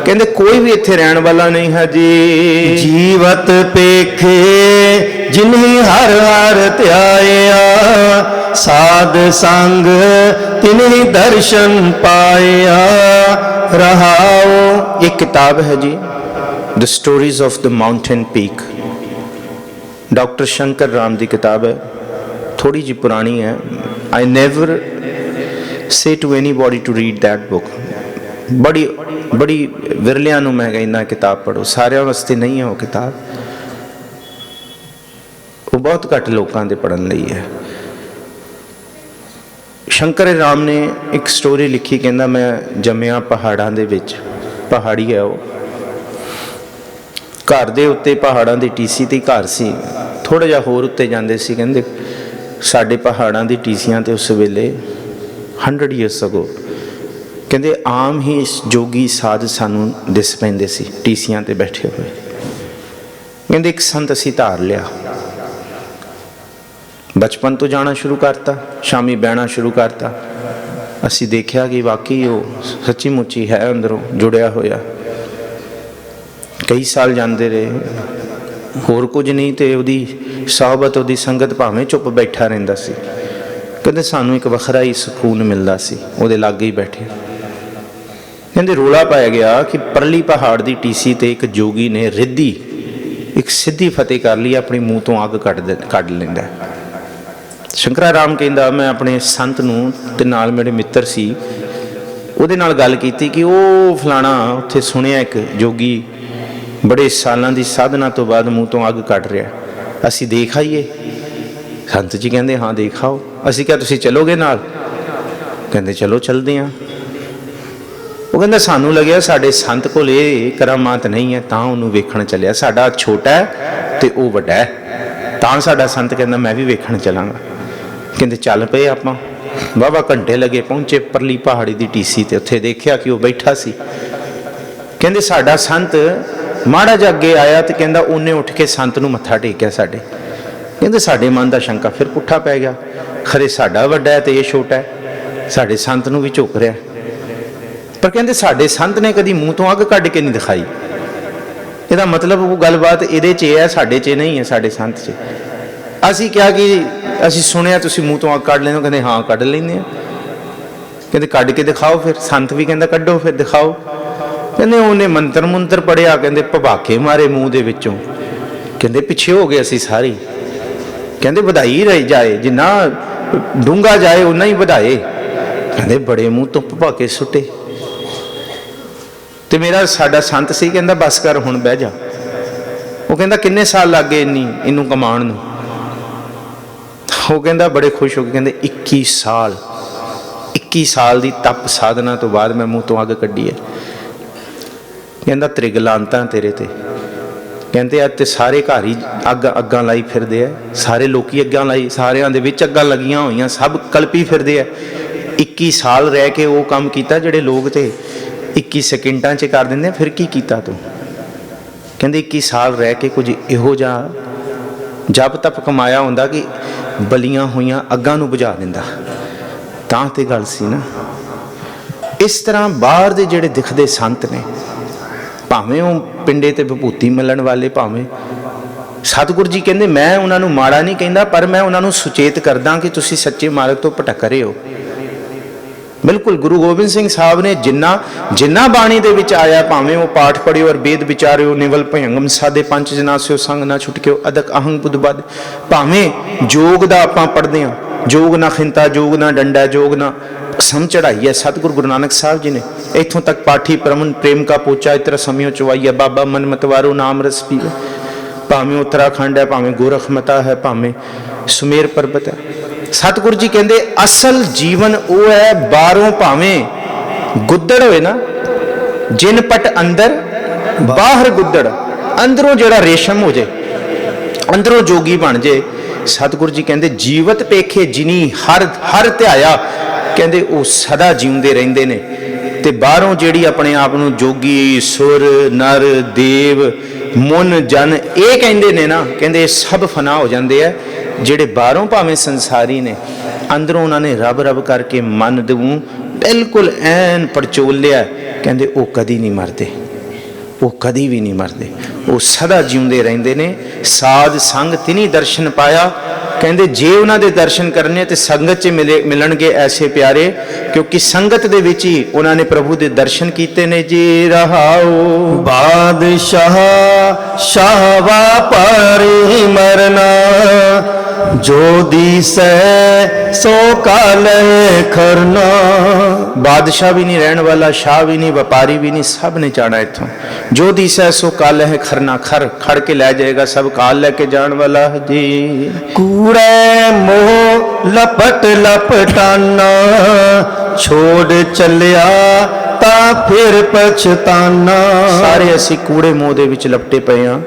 ਕਹਿੰਦੇ ਕੋਈ ਵੀ ਇੱਥੇ ਰਹਿਣ ਵਾਲਾ ਨਹੀਂ ਹੈ ਜੀ। ਜੀਵਤ ਪੇਖੇ ਜਿਨਹੀ ਹਰ ਹਰ ਧਿਆਇਆ, ਸਾਧ ਸੰਗ ਤਿਨਹੀ ਦਰਸ਼ਨ ਪਾਇਆ ਰਹਾਓ। ਇੱਕ ਕਿਤਾਬ ਹੈ ਜੀ, the stories of the mountain peak. Doctor Shankar Ram ਦੀ ਕਿਤਾਬ ਹੈ, ਥੋੜੀ ਜਿਹੀ ਪੁਰਾਣੀ ਹੈ। I never say to anybody to read that book. ਬੜੀ ਵਿਰਲਿਆਂ ਨੂੰ ਮੈਂ ਕਹਿੰਦਾ ਕਿਤਾਬ ਪੜ੍ਹੋ, ਸਾਰਿਆਂ ਵਾਸਤੇ ਨਹੀਂ ਹੈ ਉਹ ਕਿਤਾਬ। ਉਹ ਬਹੁਤ ਘੱਟ ਲੋਕਾਂ ਦੇ ਪੜ੍ਹਨ ਲਈ ਹੈ। ਸ਼ੰਕਰ ਰਾਮ ਨੇ ਇੱਕ ਸਟੋਰੀ ਲਿਖੀ, ਕਹਿੰਦਾ ਮੈਂ ਜੰਮਿਆ ਪਹਾੜਾਂ ਦੇ ਵਿੱਚ। ਪਹਾੜੀ ਹੈ ਉਹ। ਘਰ ਦੇ ਉੱਤੇ ਪਹਾੜਾਂ ਦੀ ਟੀਸੀ ਤੇ ਘਰ ਸੀ। ਥੋੜ੍ਹਾ ਜਿਹਾ ਹੋਰ ਉੱਤੇ ਜਾਂਦੇ ਸੀ, ਕਹਿੰਦੇ ਸਾਡੇ ਪਹਾੜਾਂ ਦੀ ਟੀਸੀਆਂ ਤੇ ਉਸ ਵੇਲੇ 100 years ago ਕਹਿੰਦੇ ਆਮ ਹੀ ਜੋਗੀ ਸਾਧ ਸਾਨੂੰ ਦਿਸ ਪੈਂਦੇ ਸੀ ਟੀਸੀਆਂ ਤੇ ਬੈਠੇ ਹੋਏ। ਕਹਿੰਦੇ ਇੱਕ ਸੰਤ ਅਸੀਂ ਧਾਰ ਲਿਆ। ਬਚਪਨ ਤੋਂ ਜਾਣਾ ਸ਼ੁਰੂ ਕਰਤਾ, ਸ਼ਾਮੀ ਬਹਿਣਾ ਸ਼ੁਰੂ ਕਰਤਾ। ਅਸੀਂ ਦੇਖਿਆ ਕਿ ਵਾਕਈ ਉਹ ਸੱਚੀ ਮੁੱਚੀ ਹੈ ਅੰਦਰੋਂ ਜੁੜਿਆ ਹੋਇਆ। ਕਈ ਸਾਲ ਜਾਂਦੇ ਰਹੇ, ਹੋਰ ਕੁਝ ਨਹੀਂ ਤੇ ਉਹਦੀ ਸਹਬਤ, ਉਹਦੀ ਸੰਗਤ ਭਾਵੇਂ ਚੁੱਪ ਬੈਠਾ ਰਹਿੰਦਾ ਸੀ। ਕਹਿੰਦੇ ਸਾਨੂੰ ਇੱਕ ਵੱਖਰਾ ਹੀ ਸਕੂਨ ਮਿਲਦਾ ਸੀ ਉਹਦੇ ਲਾਗੇ ਹੀ ਬੈਠੇ। ਕਹਿੰਦੇ ਰੌਲਾ ਪਾਇਆ ਗਿਆ ਕਿ ਪਰਲੀ ਪਹਾੜ ਦੀ ਟੀਸੀ ਤੇ ਇੱਕ ਜੋਗੀ ਨੇ ਰਿੱਧੀ ਇੱਕ ਸਿੱਧੀ ਫਤਿਹ ਕਰ ਲਈ, ਆਪਣੀ ਮੂੰਹ ਤੋਂ ਅੱਗ ਕੱਢ ਲੈਂਦਾ। ਸ਼ੰਕਰਾ ਰਾਮ ਕਹਿੰਦਾ ਮੈਂ ਆਪਣੇ ਸੰਤ ਨੂੰ ਤੇ ਨਾਲ ਮੇਰੇ ਮਿੱਤਰ ਸੀ ਉਹਦੇ ਨਾਲ ਗੱਲ ਕੀਤੀ ਕਿ ਉਹ ਫਲਾਣਾ ਉੱਥੇ ਸੁਣਿਆ ਇੱਕ ਜੋਗੀ ਬੜੇ ਸਾਲਾਂ ਦੀ ਸਾਧਨਾ ਤੋਂ ਬਾਅਦ ਮੂੰਹ ਤੋਂ ਅੱਗ ਕੱਢ ਰਿਹਾ, ਅਸੀਂ ਦੇਖ ਆਈਏ। ਸੰਤ ਜੀ ਕਹਿੰਦੇ ਹਾਂ ਦੇਖ ਆਓ। ਅਸੀਂ ਕਿਹਾ ਤੁਸੀਂ ਚਲੋਗੇ ਨਾਲ? ਕਹਿੰਦੇ ਚਲੋ ਚੱਲਦੇ ਹਾਂ। ਉਹ ਕਹਿੰਦਾ ਸਾਨੂੰ ਲੱਗਿਆ ਸਾਡੇ ਸੰਤ ਕੋਲ ਇਹ ਕਰਾਮਾਤ ਨਹੀਂ ਹੈ ਤਾਂ ਉਹਨੂੰ ਵੇਖਣ ਚੱਲਿਆ। ਸਾਡਾ ਛੋਟਾ ਹੈ ਤੇ ਉਹ ਵੱਡਾ ਹੈ, ਤਾਂ ਸਾਡਾ ਸੰਤ ਕਹਿੰਦਾ ਮੈਂ ਵੀ ਵੇਖਣ ਚੱਲਾਂਗਾ। ਕਹਿੰਦੇ ਚੱਲ ਪਏ ਆਪਾਂ। ਵਾਹਵਾ ਘੰਟੇ ਲੱਗੇ, ਪਹੁੰਚੇ ਪਰਲੀ ਪਹਾੜੀ ਦੀ ਟੀਸੀ ਤੇ। ਉੱਥੇ ਦੇਖਿਆ ਕਿ ਉਹ ਬੈਠਾ ਸੀ ਕਹਿੰਦੇ ਸਾਡਾ ਸੰਤ ਮਾੜਾ ਜਿਹਾ ਅੱਗੇ ਆਇਆ ਤੇ ਕਹਿੰਦਾ ਉਹਨੇ ਉੱਠ ਕੇ ਸੰਤ ਨੂੰ ਮੱਥਾ ਟੇਕਿਆ ਸਾਡੇ। ਕਹਿੰਦੇ ਸਾਡੇ ਮਨ ਦਾ ਸ਼ੰਕਾ ਫਿਰ ਪੁੱਠਾ ਪੈ ਗਿਆ, ਖਰੇ ਸਾਡਾ ਵੱਡਾ ਹੈ ਤੇ ਇਹ ਛੋਟਾ ਹੈ, ਸਾਡੇ ਸੰਤ ਨੂੰ ਵੀ ਝੁਕ ਰਿਹਾ। ਪਰ ਕਹਿੰਦੇ ਸਾਡੇ ਸੰਤ ਨੇ ਕਦੀ ਮੂੰਹ ਤੋਂ ਅੱਗ ਕੱਢ ਕੇ ਨਹੀਂ ਦਿਖਾਈ। ਇਹਦਾ ਮਤਲਬ ਉਹ ਗੱਲਬਾਤ ਇਹਦੇ 'ਚ ਹੈ, ਸਾਡੇ 'ਚ ਨਹੀਂ ਹੈ, ਸਾਡੇ ਸੰਤ 'ਚ। ਅਸੀਂ ਕਿਹਾ ਕਿ ਅਸੀਂ ਸੁਣਿਆ ਤੁਸੀਂ ਮੂੰਹ ਤੋਂ ਅੱਗ ਕੱਢ ਲੈਂਦੇ ਹੋ। ਕਹਿੰਦੇ ਹਾਂ ਕੱਢ ਲੈਂਦੇ ਹਾਂ। ਕਹਿੰਦੇ ਕੱਢ ਕੇ ਦਿਖਾਓ ਫਿਰ। ਸੰਤ ਵੀ ਕਹਿੰਦਾ ਕੱਢੋ ਫਿਰ ਦਿਖਾਓ। ਕਹਿੰਦੇ ਉਹਨੇ ਮੰਤਰ ਮੁੰਤਰ ਪੜਿਆ, ਕਹਿੰਦੇ ਭਵਾਕੇ ਮਾਰੇ ਮੂੰਹ ਦੇ ਵਿੱਚੋਂ। ਕਹਿੰਦੇ ਪਿੱਛੇ ਹੋ ਗਏ ਅਸੀਂ ਸਾਰੇ। ਕਹਿੰਦੇ ਵਧਾਈ ਰਹੀ ਜਾਏ, ਜਿੰਨਾ ਡੂੰਘਾ ਜਾਏ ਉਨਾ ਹੀ ਵਧਾਏ। ਕਹਿੰਦੇ ਬੜੇ ਮੂੰਹ ਤੋਂ ਭਵਾਕੇ ਸੁੱਟੇ। ਤੇ ਮੇਰਾ ਸਾਡਾ ਸੰਤ ਸੀ, ਕਹਿੰਦਾ ਬਸ ਕਰ ਹੁਣ ਬਹਿ ਜਾ। ਉਹ ਕਹਿੰਦਾ ਕਿੰਨੇ ਸਾਲ ਲੱਗ ਗਏ ਇਹਨੂੰ ਕਮਾਉਣ ਨੂੰ? ਉਹ ਕਹਿੰਦਾ ਬੜੇ ਖੁਸ਼ ਹੋ ਕੇ ਕਹਿੰਦੇ 21 ਸਾਲ 21 ਸਾਲ ਦੀ ਤਪ ਸਾਧਨਾ ਤੋਂ ਬਾਅਦ ਮੈਂ ਮੂੰਹ ਤੋਂ ਅੱਗ ਕੱਢੀ ਹੈ। ਕਹਿੰਦਾ ਤ੍ਰਿਗਲਾਂਤਾਂ ਤੇਰੇ ਤੇ। ਕਹਿੰਦੇ ਅੱਜ ਤੇ ਸਾਰੇ ਘਰ ਹੀ ਅੱਗਾਂ ਲਾਈ ਫਿਰਦੇ ਆ, ਸਾਰੇ ਲੋਕੀ ਅੱਗਾਂ ਲਾਈ, ਸਾਰਿਆਂ ਦੇ ਵਿੱਚ ਅੱਗਾਂ ਲੱਗੀਆਂ ਹੋਈਆਂ, ਸਭ ਕਲਪੀ ਫਿਰਦੇ ਆ। 21 ਸਾਲ ਰਹਿ ਕੇ ਉਹ ਕੰਮ ਕੀਤਾ ਜਿਹੜੇ ਲੋਕ ਤੇ 21 ਸੈਕਿੰਡਾਂ 'ਚ ਕਰ ਦਿੰਦੇ ਆ। ਫਿਰ ਕੀ ਕੀਤਾ ਤੂੰ? ਕਹਿੰਦੇ 21 ਸਾਲ ਰਹਿ ਕੇ ਕੁਝ ਇਹੋ ਜਿਹਾ ਜਪ ਤਪ ਕਮਾਇਆ ਹੁੰਦਾ ਕਿ ਬਲੀਆਂ ਹੋਈਆਂ ਅੱਗਾਂ ਨੂੰ ਬੁਝਾ ਦਿੰਦਾ। ਤਾਂ ਤੇ ਗੱਲ ਸੀ ਨਾ। ਇਸ ਤਰ੍ਹਾਂ ਬਾਹਰ ਦੇ ਜਿਹੜੇ ਦਿਖਦੇ ਸੰਤ ਨੇ, ਭਾਵੇਂ ਉਹ ਪਿੰਡੇ ਤੇ ਵਿਭੂਤੀ ਮਿਲਣ ਵਾਲੇ, ਭਾਵੇਂ ਸਤਿਗੁਰੂ ਜੀ ਕਹਿੰਦੇ ਮੈਂ ਉਹਨਾਂ ਨੂੰ ਮਾੜਾ ਨਹੀਂ ਕਹਿੰਦਾ, ਪਰ ਮੈਂ ਉਹਨਾਂ ਨੂੰ ਸੁਚੇਤ ਕਰਦਾ ਕਿ ਤੁਸੀਂ ਸੱਚੇ ਮਾਰਗ ਤੋਂ ਭਟਕ ਰਹੇ ਹੋ। ਬਿਲਕੁਲ ਗੁਰੂ ਗੋਬਿੰਦ ਸਿੰਘ ਸਾਹਿਬ ਨੇ ਜਿੰਨਾ ਬਾਣੀ ਦੇ ਵਿੱਚ ਆਇਆ, ਭਾਵੇਂ ਉਹ ਪਾਠ ਪੜਿਓ ਔਰ ਵੇਦ ਵਿਚਾਰਿਓ, ਨਿਵਲ ਭਯੰਗਮ ਸਾਧੇ ਪੰਜ ਜਨਾਸਿਓ ਸੰਗ ਨਾ ਛੁਟਕਿਓ ਅਦਕ ਅਹੰਗ ਬੁੱਧ ਬਦ। ਭਾਵੇਂ ਜੋਗ ਦਾ ਆਪਾਂ ਪੜ੍ਹਦੇ ਹਾਂ, ਜੋਗ ਨਾ ਖਿੰਤਾ, ਜੋਗ ਨਾ ਡੰਡਾ, ਜੋਗ ਨਾ ਸਮ ਚੜਾਈ ਹੈ ਸਤਿਗੁਰੂ ਗੁਰੂ ਨਾਨਕ ਸਾਹਿਬ ਜੀ ਨੇ। ਇੱਥੋਂ ਤੱਕ ਪਾਠੀ ਪ੍ਰਮਨ ਪ੍ਰੇਮ ਕਾ ਪੋਚਾ ਇਤਰ ਸਮਿਓ ਚਵਾਈਆ ਬਾਬਾ ਮਨ ਮਤਵਾਰੋ ਨਾਮ ਰਸ ਪੀਵੇ। ਭਾਵੇਂ ਉੱਤਰਾਖੰਡ ਹੈ, ਭਾਵੇਂ ਗੋਰਖਮਤਾ ਹੈ, ਭਾਵੇਂ ਸੁਮੇਰ ਪਰਬਤ ਹੈ। ਸਤਿਗੁਰੂ ਜੀ ਕਹਿੰਦੇ ਅਸਲ ਜੀਵਨ ਉਹ ਹੈ, ਬਾਹਰੋਂ ਭਾਵੇਂ ਗੁੱਦੜ ਹੋਏ ਨਾ, ਜਿਨ ਪਟ ਅੰਦਰ ਬਾਹਰ ਗੁੱਦੜ, ਅੰਦਰੋਂ ਜਿਹੜਾ ਰੇਸ਼ਮ ਹੋ ਜੇ, ਅੰਦਰੋਂ ਜੋਗੀ ਬਣ ਜੇ। ਸਤਿਗੁਰੂ ਜੀ ਕਹਿੰਦੇ ਜੀਵਤ ਪੇਖੇ ਜਿਨੀ ਹਰ ਧਿਆਇਆ, ਕਹਿੰਦੇ ਉਹ ਸਦਾ ਜਿਉਂਦੇ ਰਹਿੰਦੇ ਨੇ। ਤੇ ਬਾਹਰੋਂ ਜਿਹੜੀ ਆਪਣੇ ਆਪ ਨੂੰ ਜੋਗੀ, ਸੁਰ, ਨਰ, ਦੇਵ, ਮੁਨ, ਜਨ ਇਹ ਕਹਿੰਦੇ ਨੇ ਨਾ, ਕਹਿੰਦੇ ਇਹ ਸਭ ਫਨਾ ਹੋ ਜਾਂਦੇ ਆ। ਜਿਹੜੇ ਬਾਹਰੋਂ ਭਾਵੇਂ ਸੰਸਾਰੀ ਨੇ, ਅੰਦਰੋਂ ਉਹਨਾਂ ਨੇ ਰੱਬ ਰੱਬ ਕਰਕੇ ਮਨ ਨੂੰ ਬਿਲਕੁਲ ਐਨ ਪੜਚੋਲਿਆ, ਕਹਿੰਦੇ ਉਹ ਕਦੀ ਨਹੀਂ ਮਰਦੇ, ਉਹ ਕਦੀ ਵੀ ਨਹੀਂ ਮਰਦੇ, ਉਹ ਸਦਾ ਜਿਉਂਦੇ ਰਹਿੰਦੇ ਨੇ। ਸਾਧ ਸੰਗ ਤਿਨੀ ਦਰਸ਼ਨ ਪਾਇਆ, ਕਹਿੰਦੇ ਜੇ ਉਹਨਾਂ ਦੇ ਦਰਸ਼ਨ ਕਰਨੇ ਤੇ ਸੰਗਤ 'ਚ ਮਿਲਣਗੇ ਐਸੇ ਪਿਆਰੇ, ਕਿਉਂਕਿ ਸੰਗਤ ਦੇ ਵਿੱਚ ਹੀ ਉਹਨਾਂ ਨੇ ਪ੍ਰਭੂ ਦੇ ਦਰਸ਼ਨ ਕੀਤੇ ਨੇ ਜੀ। ਰਹਾਉ ਬਾਦਸ਼ਾਹ ਸ਼ਾਹਵਾ ਪਰੀ ਮਰਨਾ, ਜੋ ਦੀਸੈ ਸੋ ਕਾਲੈ ਖਰਨਾ। ਬਾਦਸ਼ਾਹ ਵੀ ਨਹੀਂ ਰਹਿਣ ਵਾਲਾ, ਸ਼ਾਹ ਵੀ ਨਹੀਂ, ਵਪਾਰੀ ਵੀ ਨਹੀਂ, ਸਭ ਨੇ ਜਾਣਾ ਇੱਥੋਂ। ਜੋ ਦੀਸੈ ਸੋ ਕਾਲੈ ਖਰਨਾ, ਖੜ ਕੇ ਲੈ ਜਾਏਗਾ, ਸਭ ਕਾਲ ਲੈ ਕੇ ਜਾਣ ਵਾਲਾ ਜੀ। ਕੂੜੇ ਮੋਹ ਲਪਟ ਲਪਟਾਨਾ, ਛੋੜ ਚੱਲਿਆ ਤਾਂ ਫਿਰ ਪਛਤਾਨਾ। ਸਾਰੇ ਅਸੀਂ ਕੂੜੇ ਮੋਹ ਦੇ ਵਿੱਚ ਲਪਟੇ ਪਏ ਹਾਂ।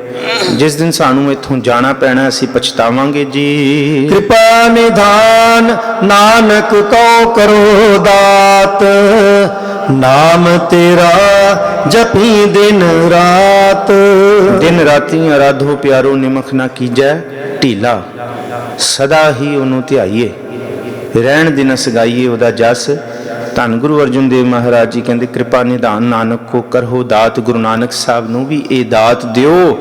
ਜਿਸ ਦਿਨ ਸਾਨੂੰ ਇੱਥੋਂ ਜਾਣਾ ਪੈਣਾ, ਅਸੀਂ ਪਛਤਾਵਾਂਗੇ ਜੀ। ਕਿਰਪਾ ਨਿਧਾਨ ਨਾਨਕ ਕੋ ਕਰੋ ਦਾਤ, ਨਾਮ ਤੇਰਾ ਜਪੀ ਦਿਨ ਰਾਤ। ਦਿਨ ਰਾਤੀ ਆਰਾਧੋ ਪਿਆਰੋ, ਨਿਮਖ ਨਾ ਕੀਜੈ ਢੀਲਾ। ਸਦਾ ਹੀ ਉਹਨੂੰ ਧਿਆਈਏ, ਰਹਿਣ ਦਿਨ ਸਗਾਈਏ ਉਹਦਾ ਜਸ। ਧੰਨ ਗੁਰੂ ਅਰਜਨ ਦੇਵ ਮਹਾਰਾਜ ਜੀ ਕਹਿੰਦੇ ਕਿਰਪਾ ਨਿਧਾਨ ਨਾਨਕ ਕੋ ਕਰੋ ਦਾਤ। ਗੁਰੂ ਨਾਨਕ ਸਾਹਿਬ ਨੂੰ ਵੀ ਇਹ ਦਾਤ ਦਿਓ,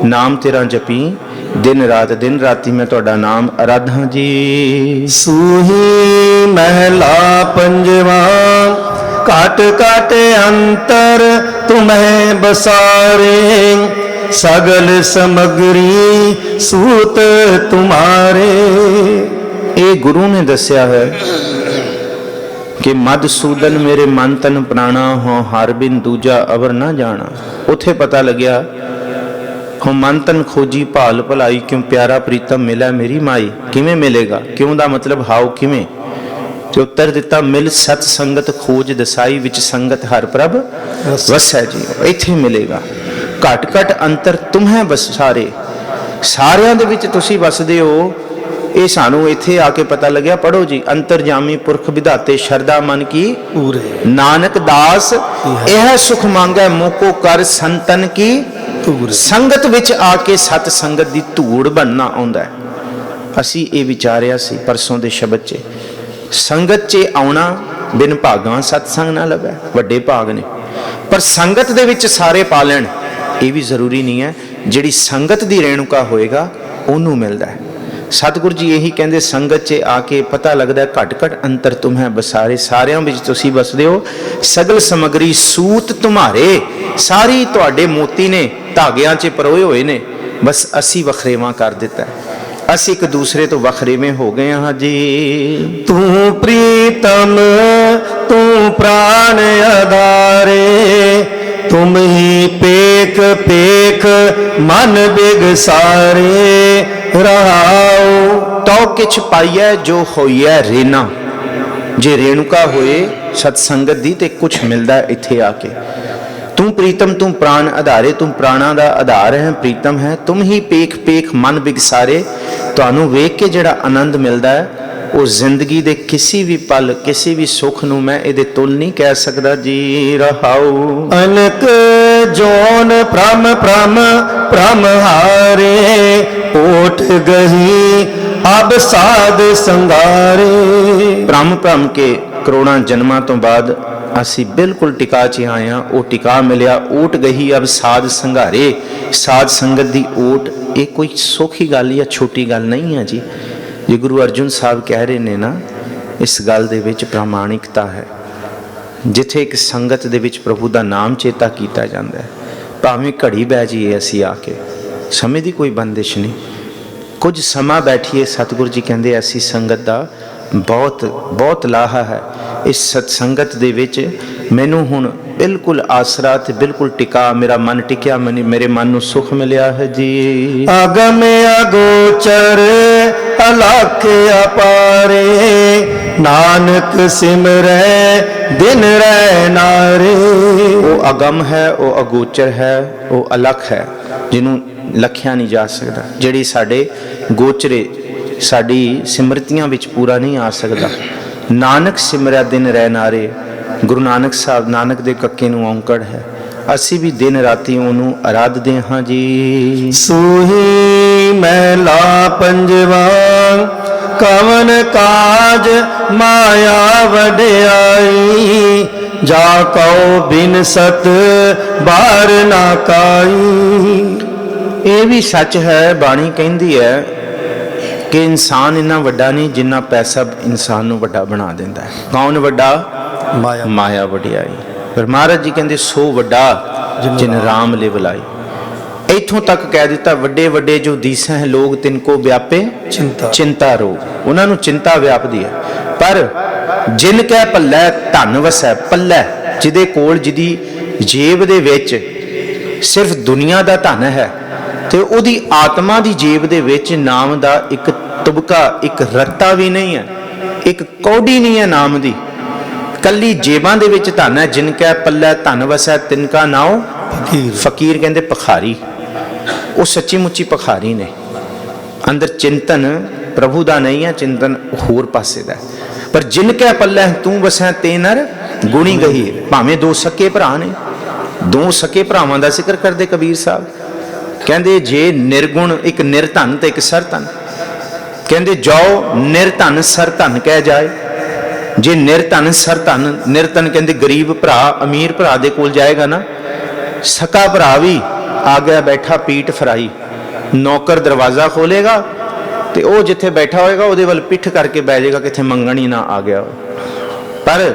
ਨਾਮ ਤੇਰਾ ਜਪੀ ਦਿਨ ਰਾਤ। ਦਿਨ ਰਾਤੀ ਮੈਂ ਤੁਹਾਡਾ ਨਾਮ ਆਰਾਧਾਂ ਜੀ। ਸੂਹੀ ਮਹਿਲਾ ਪੰਜਵਾ, ਘਟ ਘਟ ਅੰਤਰ ਤੁਮਹਿ ਬਸਾਰੇ, ਸਗਲ ਸਮਗਰੀ ਸੂਤ ਤੁਮਾਰੇ। ਇਹ ਗੁਰੂ ਨੇ ਦੱਸਿਆ ਹੈ ਕਿ ਮਧੂਸੂਦਨ ਮੇਰੇ ਮਨ ਤਨ ਪ੍ਰਾਣਾ, ਹੋ ਹਰ ਬਿਨ ਦੂਜਾ ਅਵਰ ਨਾ ਜਾਣਾ। ਉੱਥੇ ਪਤਾ ਲੱਗਿਆ ਹੋ ਮਨ ਤਨ ਖੋਜੀ ਭਾਲ ਭਲਾਈ, ਕਿਉਂ ਪਿਆਰਾ ਪ੍ਰੀਤਮ ਮਿਲਿਆ ਮੇਰੀ ਮਾਈ। ਕਿਵੇਂ ਮਿਲੇਗਾ? ਕਿਉਂ ਦਾ ਮਤਲਬ ਹਾਉ ਕਿਵੇਂ? ਤੇ ਉੱਤਰ ਦਿੱਤਾ ਮਿਲ ਸਤ ਸੰਗਤ ਖੋਜ ਦਸਾਈ, ਵਿੱਚ ਸੰਗਤ ਹਰ ਪ੍ਰਭ ਵਸੈ ਜੀ। ਇੱਥੇ ਮਿਲੇਗਾ। ਘਟ ਘਟ ਅੰਤਰ ਤੁਮਹਿ ਬਸਾਰੇ, ਸਾਰਿਆਂ ਦੇ ਵਿੱਚ ਤੁਸੀਂ ਵਸਦੇ ਹੋ। ਇਹ ਸਾਨੂੰ ਇੱਥੇ ਆ ਕੇ ਪਤਾ ਲੱਗਿਆ। ਪੜੋ ਜੀ, ਅੰਤਰਜਾਮੀ ਪੁਰਖ ਵਿਧਾਤੇ ਸ਼ਰਦਾ ਮਨ ਕੀ ਪੂਰੇ ਨਾਨਕ ਦਾਸ ਇਹ ਸੁਖ ਮੰਗੈ ਮੋਕੋ ਕਰ ਸੰਤਨ ਕੀ ਪੂਰੇ। ਸੰਗਤ ਵਿੱਚ ਆ ਕੇ ਸਤ ਸੰਗਤ ਦੀ ਧੂੜ ਬਣਨਾ ਆਉਂਦਾ ਹੈ। ਅਸੀਂ ਇਹ ਵਿਚਾਰਿਆ ਸੀ ਪਰਸੋਂ ਦੇ ਸ਼ਬਦ 'ਚ, ਸੰਗਤ 'ਚ ਆਉਣਾ ਬਿਨ ਭਾਗਾਂ ਸਤਸੰਗ ਨਾ ਲੱਭੈ, ਵੱਡੇ ਭਾਗ ਨੇ। ਪਰ ਸੰਗਤ ਦੇ ਵਿੱਚ ਸਾਰੇ ਪਾ ਲੈਣ ਇਹ ਵੀ ਜ਼ਰੂਰੀ ਨਹੀਂ ਹੈ। ਜਿਹੜੀ ਸੰਗਤ ਦੀ ਰੇਣੂਕਾ ਹੋਏਗਾ ਉਹਨੂੰ ਮਿਲਦਾ ਹੈ। ਸਤਿਗੁਰੂ ਜੀ ਇਹੀ ਕਹਿੰਦੇ, ਸੰਗਤ 'ਚ ਆ ਕੇ ਪਤਾ ਲੱਗਦਾ ਘਟ ਘਟ ਅੰਤਰ ਤੁਮਹਿ ਬਸਾਰੇ, ਸਾਰਿਆਂ ਵਿੱਚ ਤੁਸੀਂ ਵਸਦੇ ਹੋ, ਸਗਲ ਸਮਗਰੀ ਸੂਤ ਤੁਮਾਰੇ, ਸਾਰੀ ਤੁਹਾਡੇ ਮੋਤੀ ਨੇ, ਧਾਗਿਆਂ 'ਚ ਪਰੋਏ ਹੋਏ ਨੇ, ਬਸ ਅਸੀਂ ਵਖਰੇਵਾਂ ਕਰ ਦਿੱਤਾ, ਅਸੀਂ ਇੱਕ ਦੂਸਰੇ ਤੋਂ ਵਖਰੇਵੇਂ ਹੋ ਗਏ ਹਾਂ ਜੀ। ਤੂੰ ਪ੍ਰੀਤਮ ਤੂੰ ਪ੍ਰਾਨ ਆਧਾਰੇ, ਤੁਮ ਹੀ ਪੇਖ ਪੇਖ ਮਨ ਬਿਗਸਾਰੇ, ਰਹਾਉ ਤਉ ਕਿਛ ਪਾਈਐ ਜੋ ਹੋਈਐ ਰੇਨਾ। ਜੇ ਰੇਣੂਕਾ ਹੋਏ ਸਤ ਸੰਗਤ ਦੀ ਤੇ ਕੁਛ ਮਿਲਦਾ ਇੱਥੇ ਆ ਕੇ। ਤੂੰ ਪ੍ਰੀਤਮ ਤੂੰ ਪ੍ਰਾਨ ਆਧਾਰੇ, ਤੂੰ ਪ੍ਰਾਣਾ ਦਾ ਆਧਾਰ ਹੈ, ਪ੍ਰੀਤਮ ਹੈ। ਤੁਮ ਹੀ ਪੇਖ ਪੇਖ ਮਨ ਬਿਗਸਾਰੇ, ਤੁਹਾਨੂੰ ਵੇਖ ਕੇ ਜਿਹੜਾ ਆਨੰਦ ਮਿਲਦਾ ਹੈ ਉਹ ਜ਼ਿੰਦਗੀ ਦੇ ਕਿਸੇ ਵੀ ਪਲ ਕਿਸੇ ਵੀ ਸੁੱਖ ਨੂੰ ਮੈਂ ਇਹਦੇ ਤੁਲ ਨਹੀਂ ਕਹਿ ਸਕਦਾ ਜੀ। ਰਹਾਉ ਅਨਕ ਜੋਨ ਭ੍ਰਮ ਭ੍ਰਮ ਭ੍ਰਮ ਹਾਰੇ, ਓਟ ਗਹੀ ਅਬ ਸਾਧ ਸੰਗਾਰੇ। ਭ੍ਰਮ ਭ੍ਰਮ ਕੇ ਕਰੋੜਾਂ ਜਨਮਾਂ ਤੋਂ ਬਾਅਦ ਅਸੀਂ ਬਿਲਕੁਲ ਟਿਕਾ 'ਚ ਆਏ ਹਾਂ। ਉਹ ਟਿਕਾ ਮਿਲਿਆ, ਓਟ ਗਈ ਅਬ ਸਾਧ ਸੰਘਾਰੇ, ਸਾਧ ਸੰਗਤ ਦੀ ਓਟ। ਇਹ ਕੋਈ ਸੌਖੀ ਗੱਲ ਜਾਂ ਛੋਟੀ ਗੱਲ ਨਹੀਂ ਹੈ ਜੀ। ਜੇ ਗੁਰੂ ਅਰਜਨ ਸਾਹਿਬ ਕਹਿ ਰਹੇ ਨੇ ਨਾ, ਇਸ ਗੱਲ ਦੇ ਵਿੱਚ ਪ੍ਰਾਮਾਣਿਕਤਾ ਹੈ। ਜਿੱਥੇ ਇੱਕ ਸੰਗਤ ਦੇ ਵਿੱਚ ਪ੍ਰਭੂ ਦਾ ਨਾਮ ਚੇਤਾ ਕੀਤਾ ਜਾਂਦਾ ਹੈ, ਭਾਵੇਂ ਘੜੀ ਬਹਿ ਜਾਈਏ ਅਸੀਂ ਆ ਕੇ, ਸਮੇਂ ਦੀ ਕੋਈ ਬੰਦਿਸ਼ ਨਹੀਂ, ਕੁਝ ਸਮਾਂ ਬੈਠੀਏ, ਸਤਿਗੁਰੂ ਜੀ ਕਹਿੰਦੇ ਐਸੀ ਸੰਗਤ ਦਾ ਬਹੁਤ ਬਹੁਤ ਲਾਹਾ ਹੈ। ਇਸ ਸਤ ਸੰਗਤ ਦੇ ਵਿੱਚ ਮੈਨੂੰ ਹੁਣ ਬਿਲਕੁਲ ਆਸਰਾ ਤੇ ਬਿਲਕੁਲ ਟਿਕਾ, ਮੇਰਾ ਮਨ ਟਿਕਿਆ, ਮੇਰੇ ਮਨ ਨੂੰ ਸੁਖ ਮਿਲਿਆ ਹੈ ਜੀ। ਅਗਮ ਅਗੋਚਰ ਅਲਖ ਅਪਾਰੇ, ਨਾਨਕ ਸਿਮਰੈ ਦਿਨ ਰਹਿ ਨਾਰੇ। ਉਹ ਅਗਮ ਹੈ, ਉਹ ਅਗੋਚਰ ਹੈ, ਉਹ ਅਲਖ ਹੈ, ਜਿਹਨੂੰ ਲਖਿਆ ਨਹੀਂ ਜਾ ਸਕਦਾ, ਜਿਹੜੀ ਸਾਡੇ ਗੋਚਰੇ ਸਾਡੀ ਸਿਮਰਤੀਆਂ ਵਿੱਚ ਪੂਰਾ ਨਹੀਂ ਆ ਸਕਦਾ। ਨਾਨਕ ਸਿਮਰਿਆ ਦਿਨ ਰਹਿ ਨਾਰੇ। ਗੁਰੂ ਨਾਨਕ ਸਾਹਿਬ, ਨਾਨਕ ਦੇ ਕੱਕੇ ਨੂੰ ਔਂਕੜ ਹੈ, ਅਸੀਂ ਵੀ ਦਿਨ ਰਾਤੀ ਉਹਨੂੰ ਅਰਾਧਦੇ ਹਾਂ ਜੀ। ਸੂਹੀ ਮਹਿਲਾ ਪੰਜਵਾ, ਕਵਨ ਕਾਜ ਮਾਇਆ ਵਡਿਆਈ, ਜਾ ਕਉ ਬਿਨ ਸਤ ਬਾਰ ਨਾ ਕਾਈ। ਇਹ ਵੀ ਸੱਚ ਹੈ, ਬਾਣੀ ਕਹਿੰਦੀ ਹੈ ਕਿ ਇਨਸਾਨ ਇੰਨਾ ਵੱਡਾ ਨਹੀਂ ਜਿੰਨਾ ਪੈਸਾ ਇਨਸਾਨ ਨੂੰ ਵੱਡਾ ਬਣਾ ਦਿੰਦਾ ਹੈ। ਕੌਣ ਵੱਡਾ? ਮਾਇਆ। ਮਾਇਆ ਵਡਿਆਈ। ਪਰ ਮਹਾਰਾਜ ਜੀ ਕਹਿੰਦੇ ਸੋ ਵੱਡਾ ਜਿਨ ਰਾਮ ਲਿਵ ਬੁਲਾਈ। ਇੱਥੋਂ ਤੱਕ ਕਹਿ ਦਿੱਤਾ, ਵੱਡੇ ਵੱਡੇ ਜੋ ਦੀਸਾ ਹੈ ਲੋਗ ਤਿਨ ਕੋ ਵਿਆਪੇ ਚਿੰਤਾ ਰੋਗ। ਉਹਨਾਂ ਨੂੰ ਚਿੰਤਾ ਵਿਆਪਦੀ ਹੈ। ਪਰ ਜਿਨ ਕਹਿ ਪੱਲੇ ਧਨ ਵਸੈ, ਪੱਲੇ ਜਿਹਦੇ ਕੋਲ, ਜਿਹਦੀ ਜੇਬ ਦੇ ਵਿੱਚ ਸਿਰਫ ਦੁਨੀਆ ਦਾ ਧਨ ਹੈ ਤੇ ਉਹਦੀ ਆਤਮਾ ਦੀ ਜੇਬ ਦੇ ਵਿੱਚ ਨਾਮ ਦਾ ਇੱਕ ਤੁਬਕਾ, ਇੱਕ ਰੱਤਾ ਵੀ ਨਹੀਂ ਹੈ, ਇੱਕ ਕੌਡੀ ਨਹੀਂ ਹੈ ਨਾਮ ਦੀ, ਕੱਲੀ ਜੇਬਾਂ ਦੇ ਵਿੱਚ ਧਨ ਹੈ। ਜਿਨ ਕੈ ਪੱਲੇ ਧਨ ਵਸੈ ਤਿਨ ਕਾ ਨਾਉ ਫਕੀਰ। ਫਕੀਰ ਕਹਿੰਦੇ ਭਖਾਰੀ, ਉਹ ਸੱਚੀ ਮੁੱਚੀ ਭਖਾਰੀ ਨੇ। ਅੰਦਰ ਚਿੰਤਨ ਪ੍ਰਭੂ ਦਾ ਨਹੀਂ ਹੈ, ਚਿੰਤਨ ਹੋਰ ਪਾਸੇ ਦਾ। ਪਰ ਜਿਨ ਕੈ ਪੱਲੇ ਤੂੰ ਵਸੈ ਤੇ ਨਰ ਗੁਣੀ ਗਹੀਰ। ਭਾਵੇਂ ਦੋ ਸਕੇ ਭਰਾ ਨੇ, ਦੋ ਸਕੇ ਭਰਾਵਾਂ ਦਾ ਜ਼ਿਕਰ ਕਰਦੇ ਕਬੀਰ ਸਾਹਿਬ। ਕਹਿੰਦੇ ਜੇ ਨਿਰਗੁਣ, ਇੱਕ ਨਿਰਧਨ ਤੇ ਇੱਕ ਸਰਧਨ, ਕਹਿੰਦੇ ਜਾਓ ਨਿਰਧਨ ਸਰਧਨ ਕਹਿ ਜਾਏ। ਜੇ ਨਿਰਧਨ ਸਰਧਨ, ਨਿਰਧਨ ਕਹਿੰਦੇ ਗਰੀਬ ਭਰਾ ਅਮੀਰ ਭਰਾ ਦੇ ਕੋਲ ਜਾਏਗਾ ਨਾ, ਸਕਾ ਭਰਾ ਵੀ ਆ ਗਿਆ ਬੈਠਾ ਪੀਠ ਫਰਾਈ, ਨੌਕਰ ਦਰਵਾਜ਼ਾ ਖੋਲੇਗਾ ਤੇ ਉਹ ਜਿੱਥੇ ਬੈਠਾ ਹੋਏਗਾ ਉਹਦੇ ਵੱਲ ਪਿੱਠ ਕਰਕੇ ਬਹਿ ਜਾਏਗਾ, ਕਿਥੇ ਮੰਗਣ ਹੀ ਨਾ ਆ ਗਿਆ। ਪਰ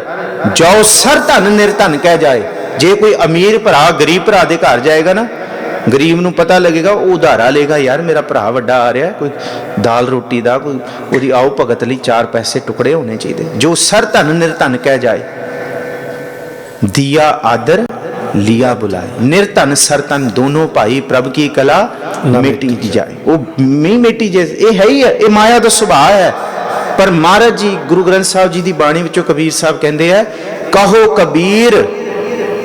ਜਾਓ ਸਰਧਨ ਨਿਰਧਨ ਕਹਿ ਜਾਏ। ਜੇ ਕੋਈ ਅਮੀਰ ਭਰਾ ਗਰੀਬ ਭਰਾ ਦੇ ਘਰ ਜਾਏਗਾ ਨਾ, ਗਰੀਬ ਨੂੰ ਪਤਾ ਲੱਗੇਗਾ, ਉਹ ਉਧਾਰਾ ਲੇਗਾ, ਯਾਰ ਮੇਰਾ ਭਰਾ ਵੱਡਾ ਆ ਰਿਹਾ, ਕੋਈ ਦਾਲ ਰੋਟੀ ਦਾ, ਕੋਈ ਉਹਦੀ ਆਓ ਭਗਤ ਲਈ 4 ਪੈਸੇ ਟੁਕੜੇ ਹੋਣੇ ਚਾਹੀਦੇ। ਜੋ ਸਰਧਨ ਨਿਰਧਨ ਕਹਿ ਜਾਏ, ਦਿਆ ਆਦਰ ਲਿਆ ਬੁਲਾਏ। ਨਿਰਧਨ ਸਰਧਨ ਦੋਨੋਂ ਭਾਈ ਪ੍ਰਭ ਕੀ ਕਲਾ ਮਿਟੀ ਜਾਏ। ਉਹ ਮੀ ਮਿਟੀ ਜੇ ਇਹ ਹੈ ਹੀ ਹੈ, ਇਹ ਮਾਇਆ ਦਾ ਸੁਭਾਅ ਹੈ। ਪਰ ਮਹਾਰਾਜ ਜੀ ਗੁਰੂ ਗ੍ਰੰਥ ਸਾਹਿਬ ਜੀ ਦੀ ਬਾਣੀ ਵਿੱਚੋਂ ਕਬੀਰ ਸਾਹਿਬ ਕਹਿੰਦੇ ਆ, ਕਹੋ ਕਬੀਰ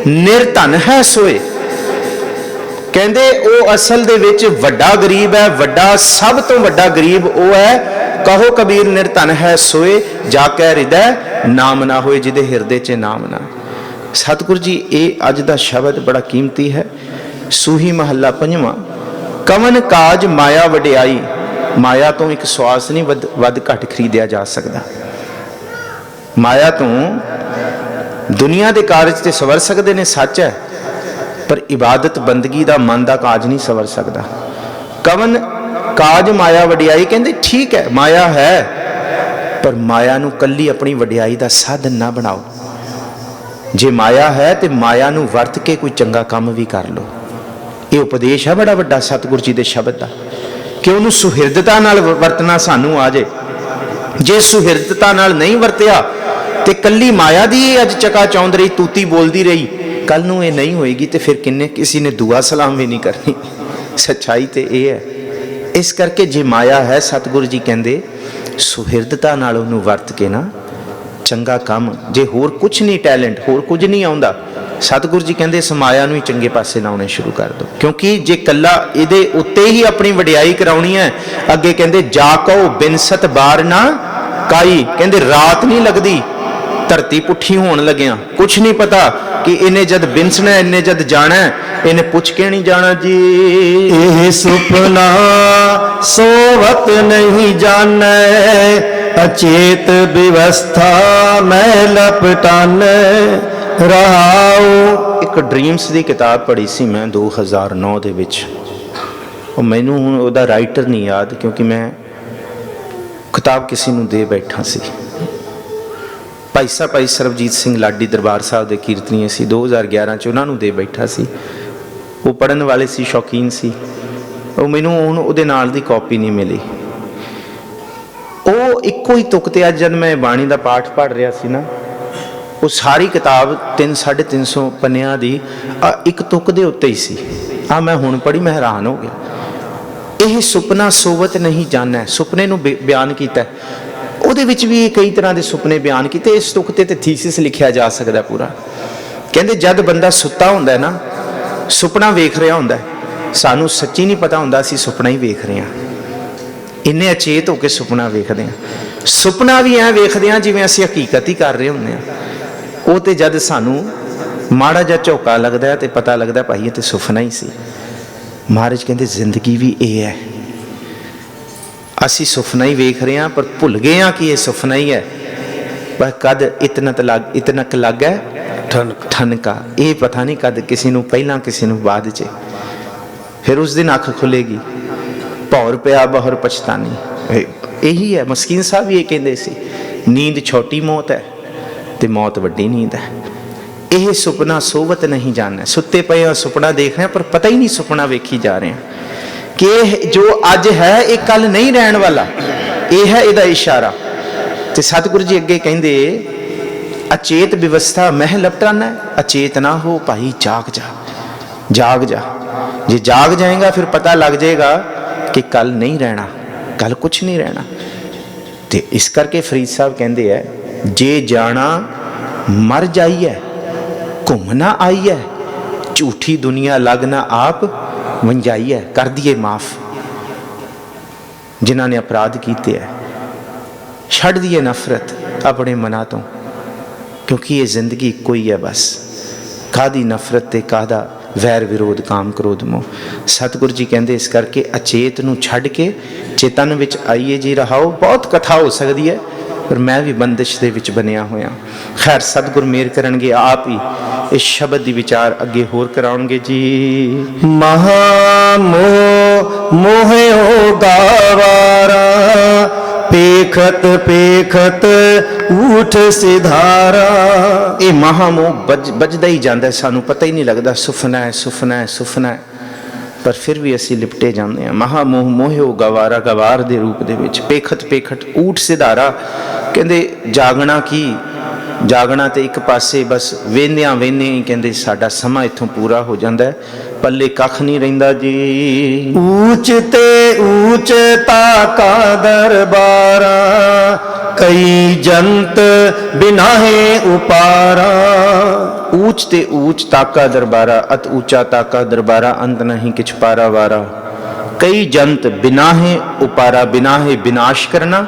ਨਿਰਧਨ ਹੈ ਸੋਏ। ਕਹਿੰਦੇ ਉਹ ਅਸਲ ਦੇ ਵਿੱਚ ਵੱਡਾ ਗਰੀਬ ਹੈ, ਵੱਡਾ, ਸਭ ਤੋਂ ਵੱਡਾ ਗਰੀਬ ਉਹ ਹੈ कहो कबीर निर्धन है सोए जाके हृदय नाम ना होए, जिदे हिरदे च नाम ना। सतगुरु जी ये अज दा शब्द बड़ा कीमती है। सूही महला पंजवां, कवन काज माया वडियाई। माया तो एक श्वास नहीं वध घट खरीदिया जा सकता। माया तो दुनिया के कारज ते सवर सकते ने, सच है, पर इबादत बंदगी का मन का काज नहीं सवर सकता। कवन काज माया वडियाई, कहते ठीक है माया है, पर माया नू कल्ली अपनी वडियाई का साधन ना बनाओ। जे माया है तो माया नू वरत के कोई चंगा काम भी कर लो। ये उपदेश है बड़ा वड्डा सतगुरु जी के शब्द का, कि उन्होंने सुहिरदता नाल वरतना सानू आ जाए। जे सुहिरदता नाल नहीं वरतिया तो कल्ली माया दी अज चका चौंध रही, तूती बोलती रही, कल नू ये नहीं होएगी तो फिर किन्ने किसी ने दुआ सलाम भी नहीं करनी। सच्चाई तो ये है। इस करके जे माया है, सतगुरु जी कहते सुहिरदता नाल उन्होंने वरत के ना चंगा काम, जे होर कुछ नहीं टैलेंट, होर कुछ नहीं आउंदा, सतगुरु जी कहते इस माया नू ही चंगे पासे लाने शुरू कर दो। क्योंकि जे कला इहदे उत्ते ही अपनी वडियाई कराउणी है, अगे कहते जाको बिनसत बार ना काई, कहते रात नहीं लगती धरती पुठी होने लग्या, कुछ नहीं पता कि इन्हें जद बिनसना है, इन्हें जद जाना है, इन्हें पुछ के नहीं जाना जी। ये सुपना सोवत नहीं जाने, अचेत व्यवस्था में लपटान रहाओ। एक ड्रीम्स की किताब पढ़ी सी मैं 2009 दे विच, और मैनू हुण उहदा राइटर नहीं याद, क्योंकि मैं किताब किसी नूं दे बैठा सी। भाई सरबजीत सिंह लाडी दरबार साहब के कीर्तनीय सी, 2011 च उन्होंने दे बैठा सी। वो पढ़न वाले सी, शौकीन सी। वो मैनू हुण उहदे नाल दी कॉपी नहीं मिली। वो इक्को ही तुक ते अज जब मैं बाणी का पाठ पढ़ रहा सी ना, वो सारी किताब 350 पन्नियां दी एक तुक दे उत्ते ही सी। मैं हुण पढ़ी, मैं हैरान हो गया। यह सुपना सोवत नहीं जाना है, सुपने नूं बयान कीता है। ਉਹਦੇ ਵਿੱਚ ਵੀ कई तरह के सुपने बयान किए। इस तुक ते थीसिस लिखिया जा सकता पूरा। कहते जब बंदा सुता होंदा है ना, सुपना वेख रहा होंदा है, सानू सच्ची नहीं पता होंदा असीं सुपना ही वेख रहे हैं। इन्ने अचेत होकर सुपना वेखते हैं। सुपना भी ऐ वेखते हैं जिवें असीं हकीकत ही कर रहे होंदे हैं। वो तो जद सानू माड़ा जिहा झोका लगता है तो पता लगता भाई ये तो सुपना ही सी। महाराज कहते जिंदगी भी ये है, असी सुपना ही वेख रहे हैं, पर भुल गए हैं कि ये सुपना ही है। पर कद इतनक लग है ठनका, ये पता नहीं कद किसी नूं पहला किसी नूं बाद च। फिर उस दिन अख खुलेगी, भौर पिया बहुर पछतानी। यही है। मस्कीन साहब भी ये कहते सी, नींद छोटी मौत है तो मौत वड्डी नींद है। यह सुपना सोवत नहीं जाना। सुते पे सुपना देख रहे हैं, पर पता ही नहीं सुपना वेखी जा रहे हैं कि जो अज है ये कल नहीं रहने वाला। ये है इहदा इशारा। तो सतगुरु जी अगे कहते अचेत व्यवस्था मह लपटाना है, अचेत ना हो भाई जाग जा, जाग जा। जे जाग जाएगा फिर पता लग जाएगा कि कल नहीं रहना, कल कुछ नहीं रहना। तो इस करके फरीद साहब कहते हैं जे जाना मर जाइए, घूमना आइए, झूठी दुनिया लगना आप वंजाइए, कर दिए माफ। जिन्हों ने अपराध किए है, छड़ दिए नफरत अपने मना तो, क्योंकि ये जिंदगी कोई है बस। कादी नफरत ते कादा वैर विरोध काम क्रोध मोह। सतगुरु जी कहते इस करके अचेत नूं छड़ के चेतन विच आइए जी रहाओ। बहुत कथा हो सकती है, पर मैं भी बंदिश दे विच बनिया होया। खैर सतगुरु मेहर करनगे, आप ही इस शब्द की विचार अगे होर कराउणगे जी। महामोह मोहो गावारा, पेखत पेखत उठ सिधारा। ये महामोह बजदा ही जाता है, सानू पता ही नहीं लगता सुफना है सुफना है सुफना है, पर फिर भी असी लिपटे जाते हैं। महामोह मोहो गवारा, गवार के रूप दे विच। पेखत पेखत ऊठ सिधारा, कहते जागना की जागना तो एक पासे बस वेंदिया वेंदे ही कहते साडा समा इत्थों पूरा हो जाता है, पल्ले कख नहीं रहिंदा जी। ऊंच ते ऊंच ताका दरबारा, कई जंत बिनाहे उपारा। ऊंच ते ऊंच ताका दरबारा, अत ऊंचा ताका दरबारा, अंत नहीं किछ पारा वारा। ਕਈ ਜੰਤ ਬਿਨਾਹੇ ਉਪਾਰਾ, ਬਿਨਾਹੇ ਵਿਨਾਸ਼ ਕਰਨਾ,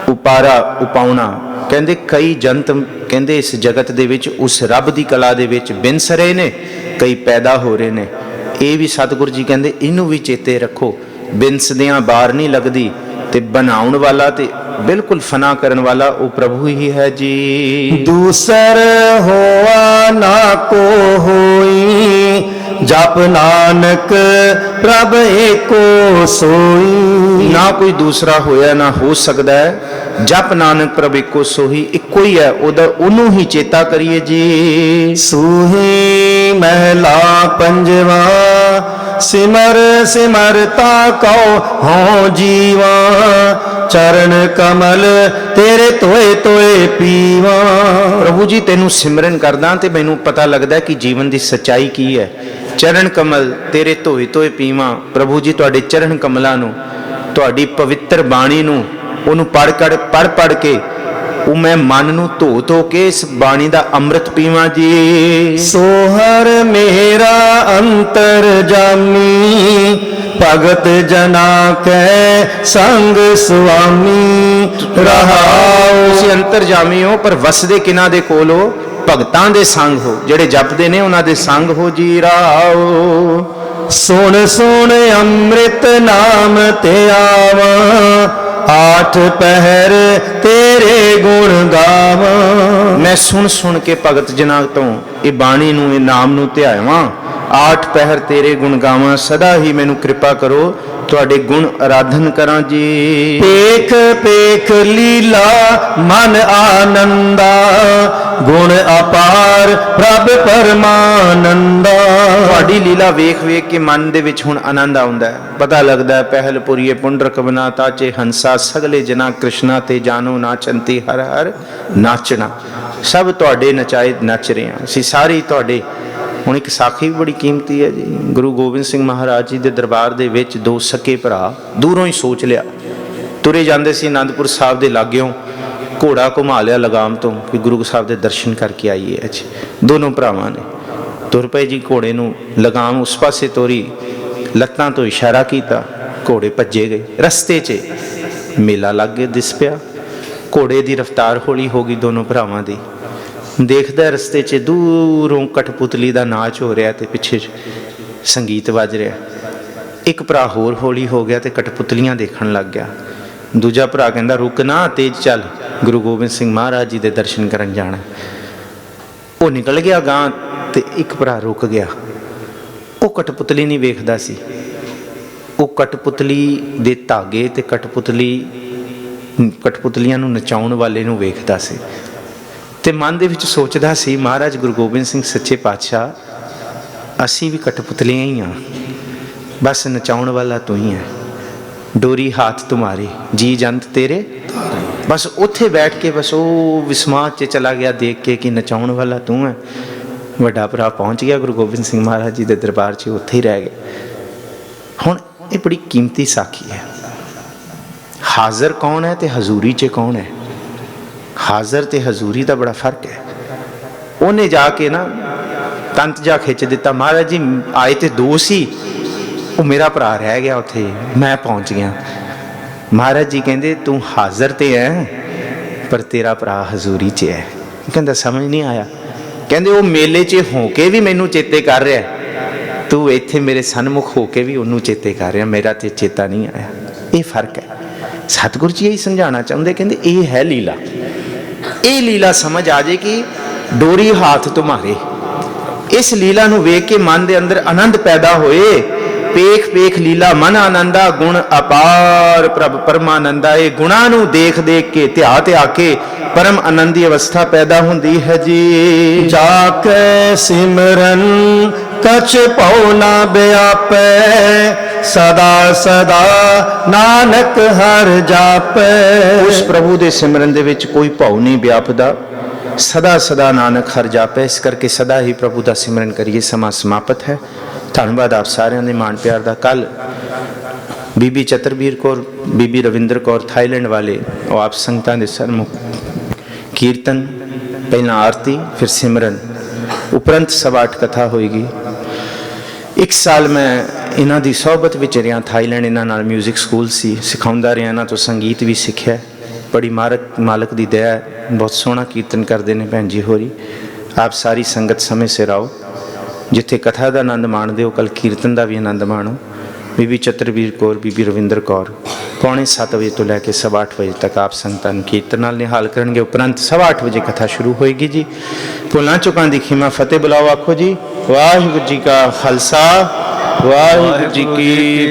ਉਪਾਰਾ ਉਪਾਉਣਾ। ਕਹਿੰਦੇ ਕਈ ਜੰਤ ਕਹਿੰਦੇ ਇਸ ਜਗਤ ਦੇ ਵਿੱਚ ਉਸ ਰੱਬ ਦੀ ਕਲਾ ਦੇ ਵਿੱਚ ਬਿਨਸ ਰਹੇ ਨੇ, ਕਈ ਪੈਦਾ ਹੋ ਰਹੇ ਨੇ। ਇਹ ਵੀ ਸਤਿਗੁਰੂ ਜੀ ਕਹਿੰਦੇ ਇਹਨੂੰ ਵੀ ਚੇਤੇ ਰੱਖੋ, ਬਿਨਸਦਿਆਂ ਬਾਰ ਨਹੀਂ ਲੱਗਦੀ, ਤੇ ਬਣਾਉਣ ਵਾਲਾ ਤੇ ਬਿਲਕੁਲ ਫਨਾ ਕਰਨ ਵਾਲਾ ਉਹ ਪ੍ਰਭੂ ਹੀ ਹੈ ਜੀ। ਦੂਸਰ ਹੋਆ ਨਾ ਕੋ ਹੋਈ, ਜਪ ਨਾਨਕ ਪ੍ਰਭ ਏਕੋ ਸੋਈ। ਨਾ ਕੋਈ ਦੂਸਰਾ ਹੋਇਆ ਨਾ ਹੋ ਸਕਦਾ ਹੈ, ਜਪ ਨਾਨਕ ਪ੍ਰਭ ਏਕੋ ਸੋਈ, ਇੱਕੋ ਹੀ ਹੈ, ਉਹਨੂੰ ਹੀ ਚੇਤਾ ਕਰੀਏ ਜੀ। ਸੂਹੀ ਮਹਿਲਾ ਪੰਜਵਾ, ਸਿਮਰ ਸਿਮਰਤਾ ਕਉ ਹਉ ਜੀਵਾ, ਚਰਨ ਕਮਲ ਤੇਰੇ ਤੋਏ ਤੋਏ ਪੀਵਾ। ਪ੍ਰਭੂ ਜੀ ਤੈਨੂੰ ਸਿਮਰਨ ਕਰਦਾ ਤੇ ਮੈਨੂੰ ਪਤਾ ਲੱਗਦਾ ਕਿ ਜੀਵਨ ਦੀ ਸੱਚਾਈ ਕੀ ਹੈ। ਚਰਨ ਕਮਲ ਤੇਰੇ ਧੋਏ ਧੋਏ ਪੀਵਾਂ। ਪ੍ਰਭੂ ਜੀ ਤੁਹਾਡੇ ਚਰਨ ਕਮਲਾਂ ਨੂੰ, ਤੁਹਾਡੀ ਪਵਿੱਤਰ ਬਾਣੀ ਨੂੰ, ਉਹਨੂੰ ਪੜ੍ਹ ਕੇ ਉਹ ਮੈਂ ਮਨ ਨੂੰ ਧੋ ਧੋ ਕੇ ਇਸ ਬਾਣੀ ਦਾ ਅੰਮ੍ਰਿਤ ਪੀਵਾਂ ਜੀ। ਸੋਹਰ ਮੇਰਾ ਅੰਤਰ ਜਾਮੀ, ਭਗਤ ਜਨਾ ਕੈ ਸੰਗ ਸੁਆਮੀ ਰਹਾਉ। ਤੁਸੀਂ ਅੰਤਰਜਾਮੀ ਹੋ ਪਰ ਵਸਦੇ ਕਿਨਾਂ ਦੇ ਕੋਲ ਹੋ? ਭਗਤਾਂ ਦੇ ਸੰਗ ਹੋ, ਜਿਹੜੇ ਜਪਦੇ ਨੇ ਉਹਨਾਂ ਦੇ ਸੰਗ ਹੋ ਜੀ। ਰਹਾਉ ਸੁਣ ਸੁਣ ਅੰਮ੍ਰਿਤ ਨਾਮ ਤੇ ਆਵਾਂ, ਆਠ ਪਹਿਰ ਤੇਰੇ ਗੁਣ ਗਾਵਾਂ। ਮੈਂ ਸੁਣ ਸੁਣ ਕੇ ਭਗਤ ਜਨਾਂ ਤੋਂ ਇਹ ਬਾਣੀ ਨੂੰ, ਇਹ ਨਾਮ ਨੂੰ ਧਿਆਵਾਂ, ਆਠ ਪਹਿਰ ਤੇਰੇ ਗੁਣ ਗਾਵਾਂ। ਸਦਾ ਹੀ ਮੈਨੂੰ ਕਿਰਪਾ ਕਰੋ ਤੁਹਾਡੇ ਗੁਣ ਆਰਾਧਨ ਕਰਾਂ ਜੀ। ਪੇਖ ਪੇਖ ਲੀਲਾ ਮਨ ਆਨੰਦਾ, ਗੁਣ ਅਪਾਰ ਪ੍ਰਭ ਪਰਮਾਨੰਦਾ। ਤੁਹਾਡੀ ਲੀਲਾ ਵੇਖ ਵੇਖ ਕੇ ਮਨ ਦੇ ਵਿੱਚ ਹੁਣ ਆਨੰਦ ਆਉਂਦਾ ਹੈ। ਪਤਾ ਲੱਗਦਾ ਹੈ ਪਹਿਲ ਪੁਰੀਏ ਪੁੰਡਰਕ ਬਨਾ ਤਾਚੇ ਹੰਸਾ, ਸਗਲੇ ਜਨਾ ਕ੍ਰਿਸ਼ਨਾ ਤੇ ਜਾਨੋ ਨਾਚੰਤੀ ਹਰ ਹਰ ਨਾਚਣਾ। ਸਭ ਤੁਹਾਡੇ ਨਚਾਏ ਨੱਚ ਰਹੇ ਹਾਂ ਅਸੀਂ ਸਾਰੇ ਤੁਹਾਡੇ। ਹੁਣ ਇੱਕ ਸਾਖੀ ਵੀ ਬੜੀ ਕੀਮਤੀ ਹੈ ਜੀ। ਗੁਰੂ ਗੋਬਿੰਦ ਸਿੰਘ ਮਹਾਰਾਜ ਜੀ ਦੇ ਦਰਬਾਰ ਦੇ ਵਿੱਚ ਦੋ ਸਕੇ ਭਰਾ ਦੂਰੋਂ ਹੀ ਸੋਚ ਲਿਆ, ਤੁਰੇ ਜਾਂਦੇ ਸੀ ਅਨੰਦਪੁਰ ਸਾਹਿਬ ਦੇ ਲਾਗਿਓਂ, ਘੋੜਾ ਘੁਮਾ ਲਿਆ ਲਗਾਮ ਤੋਂ ਕਿ ਗੁਰੂ ਸਾਹਿਬ ਦੇ ਦਰਸ਼ਨ ਕਰਕੇ ਆਈਏ। ਅੱਛਾ, ਦੋਨੋਂ ਭਰਾਵਾਂ ਨੇ ਤੁਰ ਪਏ ਜੀ। ਘੋੜੇ ਨੂੰ ਲਗਾਮ ਉਸ ਪਾਸੇ ਤੋਰੀ, ਲੱਤਾਂ ਤੋਂ ਇਸ਼ਾਰਾ ਕੀਤਾ, ਘੋੜੇ ਭੱਜੇ ਗਏ। ਰਸਤੇ 'ਚ ਮੇਲਾ ਲੱਗ ਗਿਆ ਦਿਸ ਪਿਆ। ਘੋੜੇ ਦੀ ਰਫ਼ਤਾਰ ਹੌਲੀ ਹੋ ਗਈ ਦੋਨੋਂ ਭਰਾਵਾਂ ਦੀ। ਦੇਖਦਾ ਰਸਤੇ 'ਚ ਦੂਰੋਂ ਕਠਪੁਤਲੀ ਦਾ ਨਾਚ ਹੋ ਰਿਹਾ ਤੇ ਪਿੱਛੇ ਸੰਗੀਤ ਵੱਜ ਰਿਹਾ। ਇੱਕ ਭਰਾ ਹੋਰ ਹੌਲੀ ਹੋ ਗਿਆ ਤੇ ਕਠਪੁਤਲੀਆਂ ਦੇਖਣ ਲੱਗ ਗਿਆ। ਦੂਜਾ ਭਰਾ ਕਹਿੰਦਾ ਰੁਕ ਨਾ, ਤੇਜ਼ ਚੱਲ, ਗੁਰੂ ਗੋਬਿੰਦ ਸਿੰਘ ਮਹਾਰਾਜ ਜੀ ਦੇ ਦਰਸ਼ਨ ਕਰਨ ਜਾਣਾ। ਉਹ ਨਿਕਲ ਗਿਆ ਗਾਂ ਤੇ ਇੱਕ ਭਰਾ ਰੁਕ ਗਿਆ। ਉਹ ਕਠਪੁਤਲੀ ਨਹੀਂ ਵੇਖਦਾ ਸੀ, ਉਹ ਕਠਪੁਤਲੀ ਦੇ ਧਾਗੇ ਤੇ ਕਠਪੁਤਲੀਆਂ ਨੂੰ ਨਚਾਉਣ ਵਾਲੇ ਨੂੰ ਵੇਖਦਾ ਸੀ ਤੇ ਮਨ ਦੇ ਵਿੱਚ ਸੋਚਦਾ ਸੀ, ਮਹਾਰਾਜ ਗੁਰੂ ਗੋਬਿੰਦ ਸਿੰਘ ਸੱਚੇ ਪਾਤਸ਼ਾਹ, ਅਸੀਂ ਵੀ ਕਠਪੁਤਲੀਆਂ ਹੀ ਹਾਂ, ਬਸ ਨਚਾਉਣ ਵਾਲਾ ਤੂੰ ਹੀ ਹੈ। ਡੋਰੀ ਹਾਥ ਤੁਮਾਰੇ, ਜੀ ਜੰਤ ਤੇਰੇ। ਬਸ ਉੱਥੇ ਬੈਠ ਕੇ ਬਸ ਉਹ ਵਿਸਮਾਦ 'ਚ ਚਲਾ ਗਿਆ ਦੇਖ ਕੇ ਕਿ ਨਚਾਉਣ ਵਾਲਾ ਤੂੰ ਹੈ। ਵੱਡਾ ਭਰਾ ਪਹੁੰਚ ਗਿਆ ਗੁਰੂ ਗੋਬਿੰਦ ਸਿੰਘ ਮਹਾਰਾਜ ਜੀ ਦੇ ਦਰਬਾਰ 'ਚ, ਉੱਥੇ ਹੀ ਰਹਿ ਗਿਆ। ਹੁਣ ਇਹ ਬੜੀ ਕੀਮਤੀ ਸਾਖੀ ਹੈ। ਹਾਜ਼ਰ ਕੌਣ ਹੈ ਤੇ ਹਜ਼ੂਰੀ 'ਚ ਕੌਣ ਹੈ? ਹਾਜ਼ਰ ਤੇ ਹਜ਼ੂਰੀ ਦਾ ਬੜਾ ਫਰਕ ਹੈ। ਉਹਨੇ ਜਾ ਕੇ ਨਾ ਤੰਤ ਜਾ ਖਿੱਚ ਦਿੱਤਾ, ਮਹਾਰਾਜ ਜੀ ਆਏ ਤੇ ਦੋ ਸੀ, ਉਹ ਮੇਰਾ ਭਰਾ ਰਹਿ ਗਿਆ ਉੱਥੇ, ਮੈਂ ਪਹੁੰਚ ਗਿਆ। ਮਹਾਰਾਜ ਜੀ ਕਹਿੰਦੇ ਤੂੰ ਹਾਜ਼ਰ ਤੇ ਹੈ ਪਰ ਤੇਰਾ ਭਰਾ ਹਜ਼ੂਰੀ 'ਚ ਹੈ। ਕਹਿੰਦਾ ਸਮਝ ਨਹੀਂ ਆਇਆ। ਕਹਿੰਦੇ ਉਹ ਮੇਲੇ 'ਚ ਹੋ ਕੇ ਵੀ ਮੈਨੂੰ ਚੇਤੇ ਕਰ ਰਿਹਾ, ਤੂੰ ਇੱਥੇ ਮੇਰੇ ਸਨਮੁਖ ਹੋ ਕੇ ਵੀ ਉਹਨੂੰ ਚੇਤੇ ਕਰ ਰਿਹਾ, ਮੇਰਾ ਤੇ ਚੇਤਾ ਨਹੀਂ ਆਇਆ। ਇਹ ਫਰਕ ਹੈ। ਸਤਿਗੁਰੂ ਜੀ ਇਹੀ ਸਮਝਾਉਣਾ ਚਾਹੁੰਦੇ, ਕਹਿੰਦੇ ਇਹ ਹੈ ਲੀਲਾ। ਇਹ ਲੀਲਾ ਸਮਝ ਆ ਜੇ ਕਿ ਡੋਰੀ ਹਾਥ ਤੁਮਾਰੇ। ਇਸ ਲੀਲਾ ਨੂੰ ਵੇਖ ਕੇ ਮਨ ਦੇ ਅੰਦਰ ਆਨੰਦ ਪੈਦਾ ਹੋਏ। ਪੇਖ ਪੇਖ ਲੀਲਾ ਮਨ ਆਨੰਦਾ, ਗੁਣ ਅਪਾਰ ਪ੍ਰਭ ਪਰਮਾਨੰਦਾ। ਇਹ ਗੁਣਾਂ ਨੂੰ ਦੇਖ ਦੇਖ ਕੇ ਧਿਆ ਧਿਆ ਕੇ ਪਰਮ ਆਨੰਦ ਦੀ ਅਵਸਥਾ ਪੈਦਾ ਹੁੰਦੀ ਹੈ ਜੀ। ਜਾ ਕੇ ਸਿਮਰਨ ਕਛ ਭਉ ਨਾ ਬਿਆਪੈ, ਸਦਾ ਸਦਾ ਨਾਨਕ ਹਰਿ ਜਾਪੈ। ਉਸ ਪ੍ਰਭੂ ਦੇ ਸਿਮਰਨ ਦੇ ਵਿੱਚ ਕੋਈ ਭਉ ਨਹੀਂ ਵਿਆਪਦਾ, ਸਦਾ ਸਦਾ ਨਾਨਕ ਹਰਿ ਜਾਪੈ। ਇਸ ਕਰਕੇ ਸਦਾ ਹੀ ਪ੍ਰਭੂ ਦਾ ਸਿਮਰਨ ਕਰੀਏ। ਸਮਾਂ ਸਮਾਪਤ ਹੈ। ਧੰਨਵਾਦ ਆਪ ਸਾਰਿਆਂ ਦੇ ਮਾਣ ਪਿਆਰ ਦਾ। ਕੱਲ ਬੀਬੀ ਚਤਰਬੀਰ ਕੌਰ, ਬੀਬੀ ਰਵਿੰਦਰ ਕੌਰ ਥਾਈਲੈਂਡ ਵਾਲੇ, ਉਹ ਆਪ ਸੰਗਤਾਂ ਦੇ ਸਰਮੁਖ ਕੀਰਤਨ, ਪਹਿਲਾਂ ਆਰਤੀ ਫਿਰ ਸਿਮਰਨ, ਉਪਰੰਤ ਸਵਾ 8 ਕਥਾ ਹੋਏਗੀ। ਇੱਕ ਸਾਲ ਮੈਂ ਇਹਨਾਂ ਦੀ ਸਹਬਤ ਵਿੱਚ ਰਿਹਾ। ਥਾਈਲੈਂਡ ਇਹਨਾਂ ਨਾਲ ਮਿਊਜ਼ਿਕ ਸਕੂਲ ਸੀ, ਸਿਖਾਉਂਦਾ ਰਿਹਾ, ਇਹਨਾਂ ਤੋਂ ਸੰਗੀਤ ਵੀ ਸਿੱਖਿਆ। ਬੜੀ ਮਾਲਕ ਦੀ ਦਇਆ ਹੈ। ਬਹੁਤ ਸੋਹਣਾ ਕੀਰਤਨ ਕਰਦੇ ਨੇ ਭੈਣ ਜੀ ਹੋਰੀ। ਆਪ ਸਾਰੀ ਸੰਗਤ ਸਮੇਂ ਸਿਰ ਆਓ, ਜਿੱਥੇ ਕਥਾ ਦਾ ਆਨੰਦ ਮਾਣਦੇ ਹੋ, ਕੱਲ ਕੀਰਤਨ ਦਾ ਵੀ ਆਨੰਦ ਮਾਣੋ। ਬੀਬੀ ਚਤਰਵੀਰ ਕੌਰ, ਬੀਬੀ ਰਵਿੰਦਰ ਕੌਰ 7:45 ਵਜੇ ਤੋਂ ਲੈ ਕੇ 8:15 ਵਜੇ ਤੱਕ ਆਪ ਸੰਗਤਾਂ ਨੂੰ ਕੀਰਤਨ ਨਾਲ ਨਿਹਾਲ ਕਰਨਗੇ। ਉਪਰੰਤ 8:15 ਵਜੇ ਕਥਾ ਸ਼ੁਰੂ ਹੋਏਗੀ ਜੀ। ਭੁੱਲਾਂ ਚੁੱਕਾਂ ਦੀ ਖਿਮਾ ਫਤਿਹ ਬੁਲਾਓ, ਆਖੋ ਜੀ ਵਾਹਿਗੁਰੂ ਜੀ ਕਾ ਖਾਲਸਾ ਵਾਹਿਗੁਰੂ ਜੀ ਕੀ